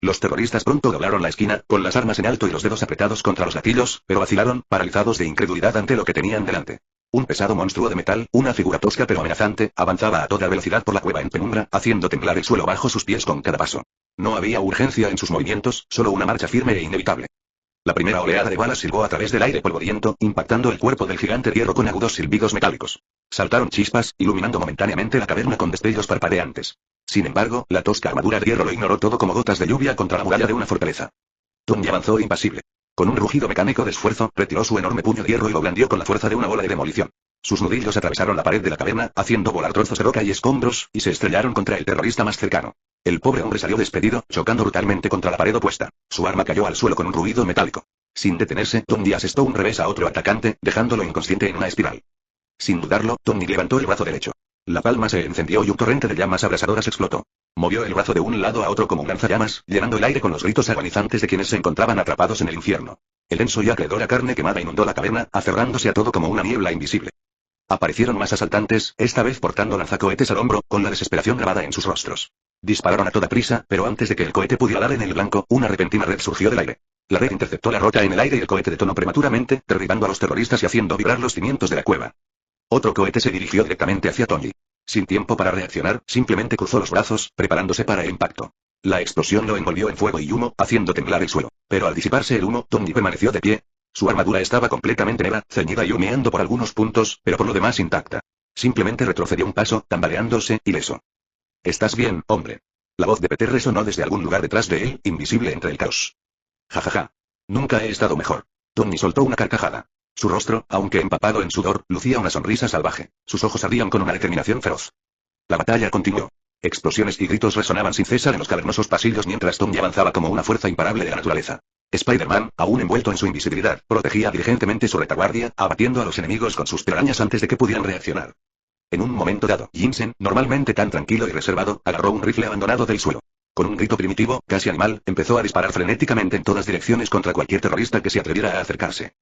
Speaker 2: Los terroristas pronto doblaron la esquina, con las armas en alto y los dedos apretados contra los gatillos, pero vacilaron, paralizados de incredulidad ante lo que tenían delante. Un pesado monstruo de metal, una figura tosca pero amenazante, avanzaba a toda velocidad por la cueva en penumbra, haciendo temblar el suelo bajo sus pies con cada paso. No había urgencia en sus movimientos, solo una marcha firme e inevitable. La primera oleada de balas silbó a través del aire polvoriento, impactando el cuerpo del gigante hierro con agudos silbidos metálicos. Saltaron chispas, iluminando momentáneamente la caverna con destellos parpadeantes. Sin embargo, la tosca armadura de hierro lo ignoró todo como gotas de lluvia contra la muralla de una fortaleza. Tony avanzó impasible. Con un rugido mecánico de esfuerzo, retiró su enorme puño de hierro y lo blandió con la fuerza de una bola de demolición. Sus nudillos atravesaron la pared de la caverna, haciendo volar trozos de roca y escombros, y se estrellaron contra el terrorista más cercano. El pobre hombre salió despedido, chocando brutalmente contra la pared opuesta. Su arma cayó al suelo con un ruido metálico. Sin detenerse, Tony asestó un revés a otro atacante, dejándolo inconsciente en una espiral. Sin dudarlo, Tony levantó el brazo derecho. La palma se encendió y un torrente de llamas abrasadoras explotó. Movió el brazo de un lado a otro como un lanzallamas, llenando el aire con los gritos agonizantes de quienes se encontraban atrapados en el infierno. El denso y acreedora carne quemada inundó la caverna, aferrándose a todo como una niebla invisible. Aparecieron más asaltantes, esta vez portando lanzacohetes al hombro, con la desesperación grabada en sus rostros. Dispararon a toda prisa, pero antes de que el cohete pudiera dar en el blanco, una repentina red surgió del aire. La red interceptó la roca en el aire y el cohete detonó prematuramente, derribando a los terroristas y haciendo vibrar los cimientos de la cueva. Otro cohete se dirigió directamente hacia Tony. Sin tiempo para reaccionar, simplemente cruzó los brazos, preparándose para el impacto. La explosión lo envolvió en fuego y humo, haciendo temblar el suelo. Pero al disiparse el humo, Tony permaneció de pie. Su armadura estaba completamente negra, ceñida y humeando por algunos puntos, pero por lo demás intacta. Simplemente retrocedió un paso, tambaleándose, ileso. ¿Estás bien, hombre? La voz de Peter resonó desde algún lugar detrás de él, invisible entre el caos. Jajaja. Nunca he estado mejor. Tony soltó una carcajada. Su rostro, aunque empapado en sudor, lucía una sonrisa salvaje. Sus ojos ardían con una determinación feroz. La batalla continuó. Explosiones y gritos resonaban sin cesar en los cavernosos pasillos mientras Tony avanzaba como una fuerza imparable de la naturaleza. Spider-Man, aún envuelto en su invisibilidad, protegía diligentemente su retaguardia, abatiendo a los enemigos con sus telarañas antes de que pudieran reaccionar. En un momento dado, Jensen, normalmente tan tranquilo y reservado, agarró un rifle abandonado del suelo. Con un grito primitivo, casi animal, empezó a disparar frenéticamente en todas direcciones contra cualquier terrorista que se atreviera a acercarse.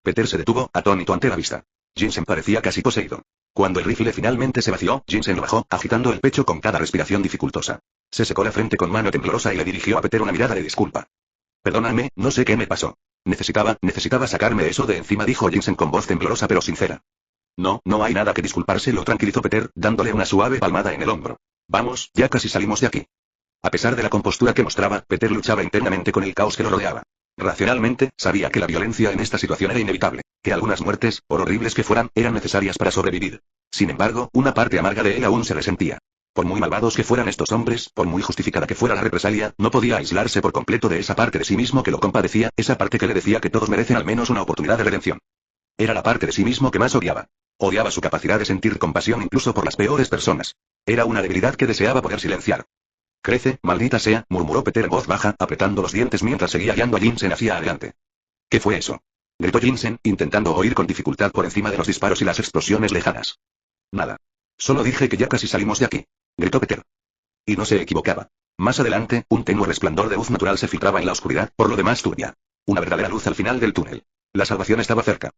Speaker 2: Peter se detuvo, atónito ante la vista. Jensen parecía casi poseído. Cuando el rifle finalmente se vació, Jensen lo bajó, agitando el pecho con cada respiración dificultosa. Se secó la frente con mano temblorosa y le dirigió a Peter una mirada de disculpa. Perdóname, no sé qué me pasó. Necesitaba sacarme eso de encima, dijo Jensen con voz temblorosa pero sincera. No hay nada que disculparse, lo tranquilizó Peter, dándole una suave palmada en el hombro. Vamos, ya casi salimos de aquí. A pesar de la compostura que mostraba, Peter luchaba internamente con el caos que lo rodeaba. Racionalmente, sabía que la violencia en esta situación era inevitable, que algunas muertes, por horribles que fueran, eran necesarias para sobrevivir. Sin embargo, una parte amarga de él aún se resentía. Por muy malvados que fueran estos hombres, por muy justificada que fuera la represalia, no podía aislarse por completo de esa parte de sí mismo que lo compadecía, esa parte que le decía que todos merecen al menos una oportunidad de redención. Era la parte de sí mismo que más odiaba. Odiaba su capacidad de sentir compasión incluso por las peores personas. Era una debilidad que deseaba poder silenciar. Crece, maldita sea, murmuró Peter en voz baja, apretando los dientes mientras seguía guiando a Jinsen hacia adelante. ¿Qué fue eso? Gritó Jinsen, intentando oír con dificultad por encima de los disparos y las explosiones lejanas. Nada. Solo dije que ya casi salimos de aquí. Gritó Peter. Y no se equivocaba. Más adelante, un tenue resplandor de luz natural se filtraba en la oscuridad, por lo demás turbia. Una verdadera luz al final del túnel. La salvación estaba cerca.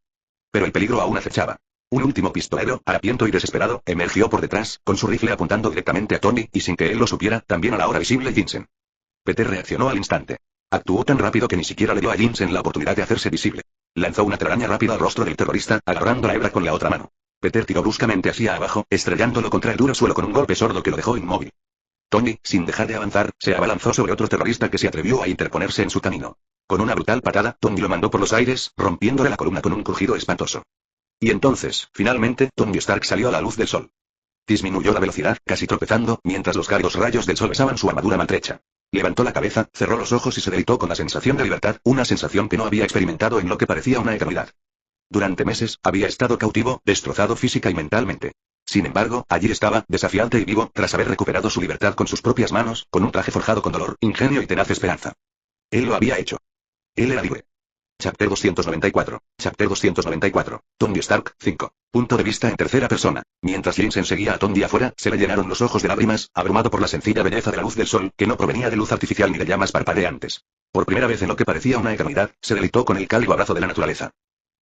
Speaker 2: Pero el peligro aún acechaba. Un último pistolero, harapiento y desesperado, emergió por detrás, con su rifle apuntando directamente a Tony, y sin que él lo supiera, también a la ahora visible Jinsen. Peter reaccionó al instante. Actuó tan rápido que ni siquiera le dio a Jinsen la oportunidad de hacerse visible. Lanzó una telaraña rápida al rostro del terrorista, agarrando la hebra con la otra mano. Peter tiró bruscamente hacia abajo, estrellándolo contra el duro suelo con un golpe sordo que lo dejó inmóvil. Tony, sin dejar de avanzar, se abalanzó sobre otro terrorista que se atrevió a interponerse en su camino. Con una brutal patada, Tony lo mandó por los aires, rompiéndole la columna con un crujido espantoso. Y entonces, finalmente, Tony Stark salió a la luz del sol. Disminuyó la velocidad, casi tropezando, mientras los cálidos rayos del sol besaban su armadura maltrecha. Levantó la cabeza, cerró los ojos y se deleitó con la sensación de libertad, una sensación que no había experimentado en lo que parecía una eternidad. Durante meses, había estado cautivo, destrozado física y mentalmente. Sin embargo, allí estaba, desafiante y vivo, tras haber recuperado su libertad con sus propias manos, con un traje forjado con dolor, ingenio y tenaz esperanza. Él lo había hecho. Él era libre. Chapter 294. Chapter 294. Tony Stark, 5. Punto de vista en tercera persona. Mientras Jinsen seguía a Tony afuera, se le llenaron los ojos de lágrimas, abrumado por la sencilla belleza de la luz del sol, que no provenía de luz artificial ni de llamas parpadeantes. Por primera vez en lo que parecía una eternidad, se deleitó con el cálido abrazo de la naturaleza.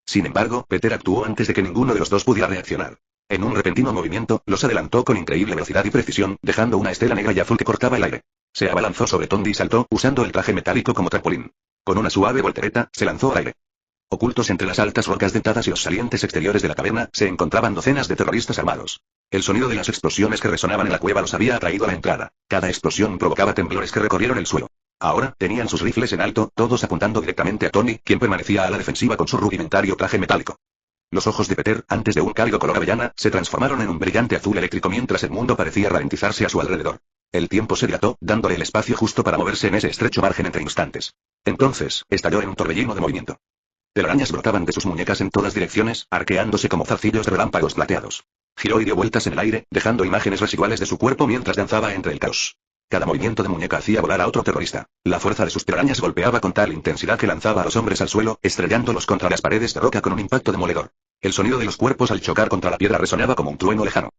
Speaker 2: Sin embargo, Peter actuó antes de que ninguno de los dos pudiera reaccionar. En un repentino movimiento, los adelantó con increíble velocidad y precisión, dejando una estela negra y azul que cortaba el aire. Se abalanzó sobre Tony y saltó, usando el traje metálico como trampolín. Con una suave voltereta, se lanzó al aire. Ocultos entre las altas rocas dentadas y los salientes exteriores de la caverna, se encontraban docenas de terroristas armados. El sonido de las explosiones que resonaban en la cueva los había atraído a la entrada. Cada explosión provocaba temblores que recorrieron el suelo. Ahora, tenían sus rifles en alto, todos apuntando directamente a Tony, quien permanecía a la defensiva con su rudimentario traje metálico. Los ojos de Peter, antes de un cálido color avellana, se transformaron en un brillante azul eléctrico mientras el mundo parecía ralentizarse a su alrededor. El tiempo se dilató, dándole el espacio justo para moverse en ese estrecho margen entre instantes. Entonces, estalló en un torbellino de movimiento. Telarañas brotaban de sus muñecas en todas direcciones, arqueándose como zarcillos de relámpagos plateados. Giró y dio vueltas en el aire, dejando imágenes residuales de su cuerpo mientras danzaba entre el caos. Cada movimiento de muñeca hacía volar a otro terrorista. La fuerza de sus telarañas golpeaba con tal intensidad que lanzaba a los hombres al suelo, estrellándolos contra las paredes de roca con un impacto demoledor. El sonido de los cuerpos al chocar contra la piedra resonaba como un trueno lejano.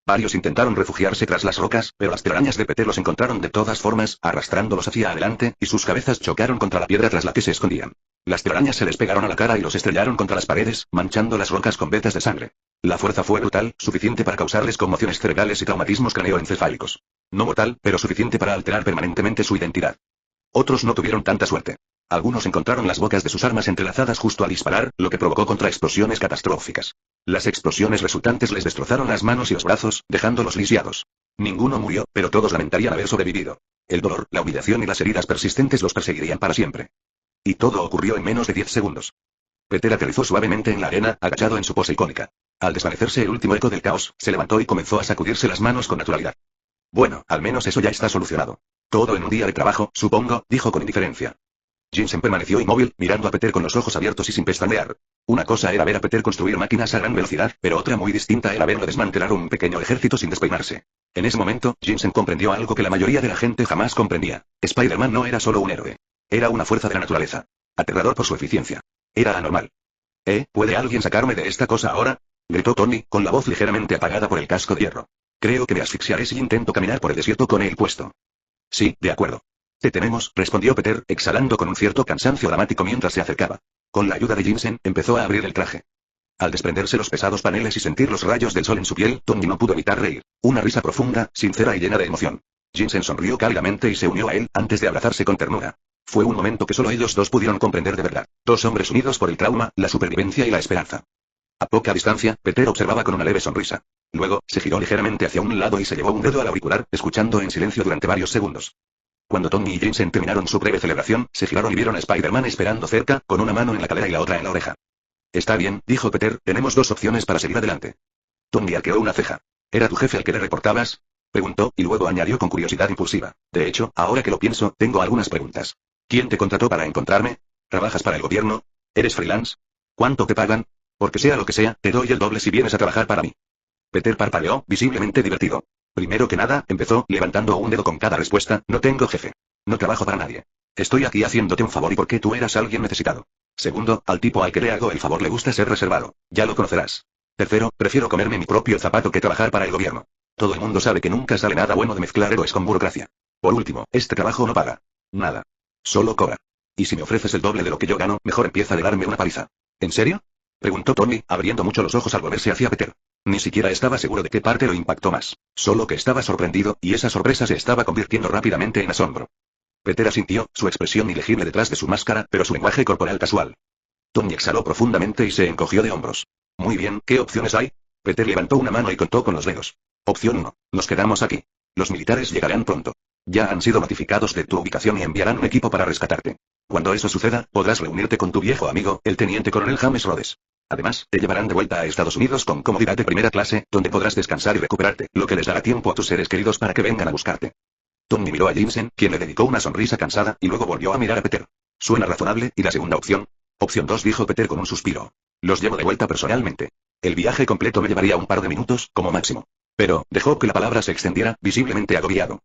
Speaker 2: Varios intentaron refugiarse tras las rocas, pero las telarañas de Peter los encontraron de todas formas, arrastrándolos hacia adelante, y sus cabezas chocaron contra la piedra tras la que se escondían. Las telarañas se les pegaron a la cara y los estrellaron contra las paredes, manchando las rocas con vetas de sangre. La fuerza fue brutal, suficiente para causarles conmociones cerebrales y traumatismos craneoencefálicos. No mortal, pero suficiente para alterar permanentemente su identidad. Otros no tuvieron tanta suerte. Algunos encontraron las bocas de sus armas entrelazadas justo al disparar, lo que provocó contraexplosiones catastróficas. Las explosiones resultantes les destrozaron las manos y los brazos, dejándolos lisiados. Ninguno murió, pero todos lamentarían haber sobrevivido. El dolor, la humillación y las heridas persistentes los perseguirían para siempre. Y todo ocurrió en menos de 10 segundos. Peter aterrizó suavemente en la arena, agachado en su pose icónica. Al desvanecerse el último eco del caos, se levantó y comenzó a sacudirse las manos con naturalidad. Bueno, al menos eso ya está solucionado. Todo en un día de trabajo, supongo, dijo con indiferencia. Jinsen permaneció inmóvil, mirando a Peter con los ojos abiertos y sin pestañear. Una cosa era ver a Peter construir máquinas a gran velocidad, pero otra muy distinta era verlo desmantelar un pequeño ejército sin despeinarse. En ese momento, Jinsen comprendió algo que la mayoría de la gente jamás comprendía. Spider-Man no era solo un héroe. Era una fuerza de la naturaleza. Aterrador por su eficiencia. Era anormal. ¿Puede alguien sacarme de esta cosa ahora? Gritó Tony, con la voz ligeramente apagada por el casco de hierro. Creo que me asfixiaré si intento caminar por el desierto con él puesto. Sí, de acuerdo. Te tenemos, respondió Peter, exhalando con un cierto cansancio dramático mientras se acercaba. Con la ayuda de Jinsen, empezó a abrir el traje. Al desprenderse los pesados paneles y sentir los rayos del sol en su piel, Tony no pudo evitar reír. Una risa profunda, sincera y llena de emoción. Jinsen sonrió cálidamente y se unió a él, antes de abrazarse con ternura. Fue un momento que solo ellos dos pudieron comprender de verdad. Dos hombres unidos por el trauma, la supervivencia y la esperanza. A poca distancia, Peter observaba con una leve sonrisa. Luego, se giró ligeramente hacia un lado y se llevó un dedo al auricular, escuchando en silencio durante varios segundos. Cuando Tony y Jensen terminaron su breve celebración, se giraron y vieron a Spider-Man esperando cerca, con una mano en la cadera y la otra en la oreja. Está bien, dijo Peter, tenemos dos opciones para seguir adelante. Tony arqueó una ceja. ¿Era tu jefe al que le reportabas? Preguntó, y luego añadió con curiosidad impulsiva. De hecho, ahora que lo pienso, tengo algunas preguntas. ¿Quién te contrató para encontrarme? ¿Trabajas para el gobierno? ¿Eres freelance? ¿Cuánto te pagan? Porque sea lo que sea, te doy el doble si vienes a trabajar para mí. Peter parpadeó, visiblemente divertido. Primero que nada, empezó, levantando un dedo con cada respuesta, no tengo jefe. No trabajo para nadie. Estoy aquí haciéndote un favor y porque tú eras alguien necesitado. Segundo, al tipo al que le hago el favor le gusta ser reservado. Ya lo conocerás. Tercero, prefiero comerme mi propio zapato que trabajar para el gobierno. Todo el mundo sabe que nunca sale nada bueno de mezclar héroes con burocracia. Por último, este trabajo no paga. Nada. Solo cobra. Y si me ofreces el doble de lo que yo gano, mejor empieza a darme una paliza. ¿En serio? Preguntó Tony, abriendo mucho los ojos al volverse hacia Peter. Ni siquiera estaba seguro de qué parte lo impactó más. Solo que estaba sorprendido, y esa sorpresa se estaba convirtiendo rápidamente en asombro. Peter asintió, su expresión ilegible detrás de su máscara, pero su lenguaje corporal casual. Tony exhaló profundamente y se encogió de hombros. Muy bien, ¿qué opciones hay? Peter levantó una mano y contó con los dedos. Opción 1. Nos quedamos aquí. Los militares llegarán pronto. Ya han sido notificados de tu ubicación y enviarán un equipo para rescatarte. Cuando eso suceda, podrás reunirte con tu viejo amigo, el teniente coronel James Rhodes. Además, te llevarán de vuelta a Estados Unidos con comodidad de primera clase, donde podrás descansar y recuperarte, lo que les dará tiempo a tus seres queridos para que vengan a buscarte. Tony miró a Jensen, quien le dedicó una sonrisa cansada, y luego volvió a mirar a Peter. Suena razonable, ¿y la segunda opción? Opción 2, dijo Peter con un suspiro. Los llevo de vuelta personalmente. El viaje completo me llevaría un par de minutos, como máximo. Pero, dejó que la palabra se extendiera, visiblemente agobiado.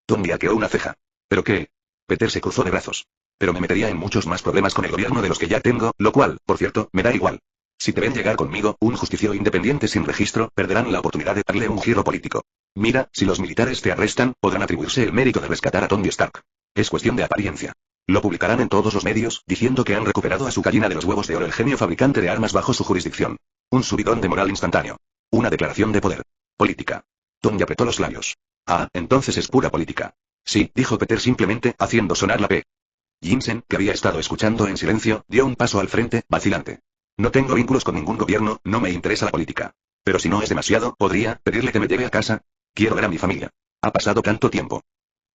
Speaker 2: Tony arqueó una ceja. ¿Pero qué? Peter se cruzó de brazos. Pero me metería en muchos más problemas con el gobierno de los que ya tengo, lo cual, por cierto, me da igual. Si te ven llegar conmigo, un justiciero independiente sin registro, perderán la oportunidad de darle un giro político. Mira, si los militares te arrestan, podrán atribuirse el mérito de rescatar a Tony Stark. Es cuestión de apariencia. Lo publicarán en todos los medios, diciendo que han recuperado a su gallina de los huevos de oro, el genio fabricante de armas bajo su jurisdicción. Un subidón de moral instantáneo. Una declaración de poder. Política. Tony apretó los labios. Ah, entonces es pura política. Sí, dijo Peter simplemente, haciendo sonar la P. Jensen, que había estado escuchando en silencio, dio un paso al frente, vacilante. No tengo vínculos con ningún gobierno, no me interesa la política. Pero si no es demasiado, ¿podría pedirle que me lleve a casa? Quiero ver a mi familia. Ha pasado tanto tiempo.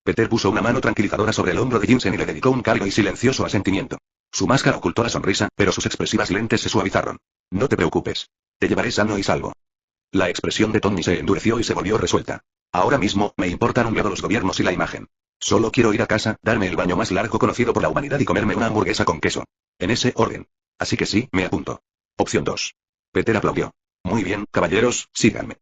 Speaker 2: Peter puso una mano tranquilizadora sobre el hombro de Jensen y le dedicó un cálido y silencioso asentimiento. Su máscara ocultó la sonrisa, pero sus expresivas lentes se suavizaron. No te preocupes. Te llevaré sano y salvo. La expresión de Tony se endureció y se volvió resuelta. Ahora mismo, me importan un bledo los gobiernos y la imagen. Solo quiero ir a casa, darme el baño más largo conocido por la humanidad y comerme una hamburguesa con queso. En ese orden. Así que sí, me apunto. Opción 2. Peter aplaudió. Muy bien, caballeros, síganme.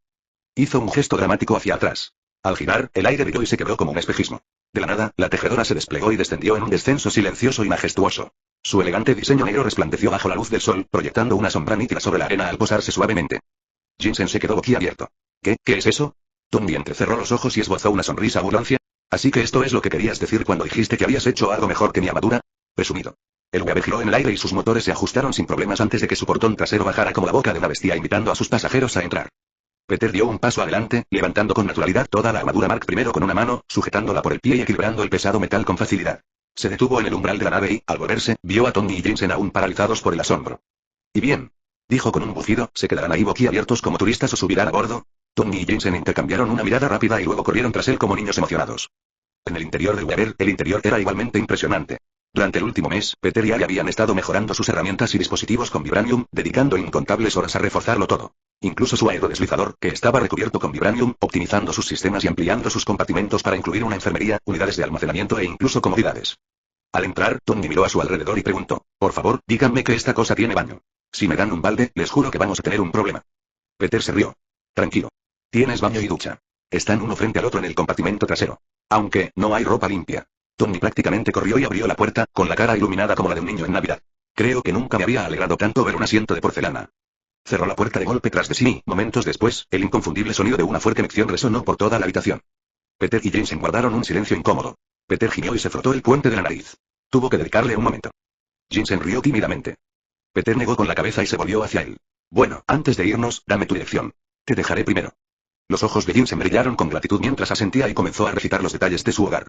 Speaker 2: Hizo un gesto dramático hacia atrás. Al girar, el aire brilló y se quebró como un espejismo. De la nada, la tejedora se desplegó y descendió en un descenso silencioso y majestuoso. Su elegante diseño negro resplandeció bajo la luz del sol, proyectando una sombra nítida sobre la arena al posarse suavemente. Jensen se quedó boquiabierto. ¿Qué es eso? Tony entrecerró los ojos y esbozó una sonrisa burlancia. ¿Así que esto es lo que querías decir cuando dijiste que habías hecho algo mejor que mi armadura? Presumido. El Weaver giró en el aire y sus motores se ajustaron sin problemas antes de que su portón trasero bajara como la boca de una bestia, invitando a sus pasajeros a entrar. Peter dio un paso adelante, levantando con naturalidad toda la armadura Mark I con una mano, sujetándola por el pie y equilibrando el pesado metal con facilidad. Se detuvo en el umbral de la nave y, al volverse, vio a Tony y Jensen aún paralizados por el asombro. ¿Y bien? Dijo con un bufido, ¿se quedarán ahí boquiabiertos como turistas o subirán a bordo? Tony y Jensen intercambiaron una mirada rápida y luego corrieron tras él como niños emocionados. En el interior del Weaver, el interior era igualmente impresionante. Durante el último mes, Peter y Ali habían estado mejorando sus herramientas y dispositivos con vibranium, dedicando incontables horas a reforzarlo todo. Incluso su aerodeslizador, que estaba recubierto con vibranium, optimizando sus sistemas y ampliando sus compartimentos para incluir una enfermería, unidades de almacenamiento e incluso comodidades. Al entrar, Tony miró a su alrededor y preguntó, por favor, díganme que esta cosa tiene baño. Si me dan un balde, les juro que vamos a tener un problema. Peter se rió. Tranquilo. Tienes baño y ducha. Están uno frente al otro en el compartimento trasero. Aunque, no hay ropa limpia. Tony prácticamente corrió y abrió la puerta, con la cara iluminada como la de un niño en Navidad. Creo que nunca me había alegrado tanto ver un asiento de porcelana. Cerró la puerta de golpe tras de sí y, momentos después, el inconfundible sonido de una fuerte mección resonó por toda la habitación. Peter y Jensen guardaron un silencio incómodo. Peter gimió y se frotó el puente de la nariz. Tuvo que dedicarle un momento. Jensen rió tímidamente. Peter negó con la cabeza y se volvió hacia él. Bueno, antes de irnos, dame tu dirección. Te dejaré primero. Los ojos de Jensen brillaron con gratitud mientras asentía y comenzó a recitar los detalles de su hogar.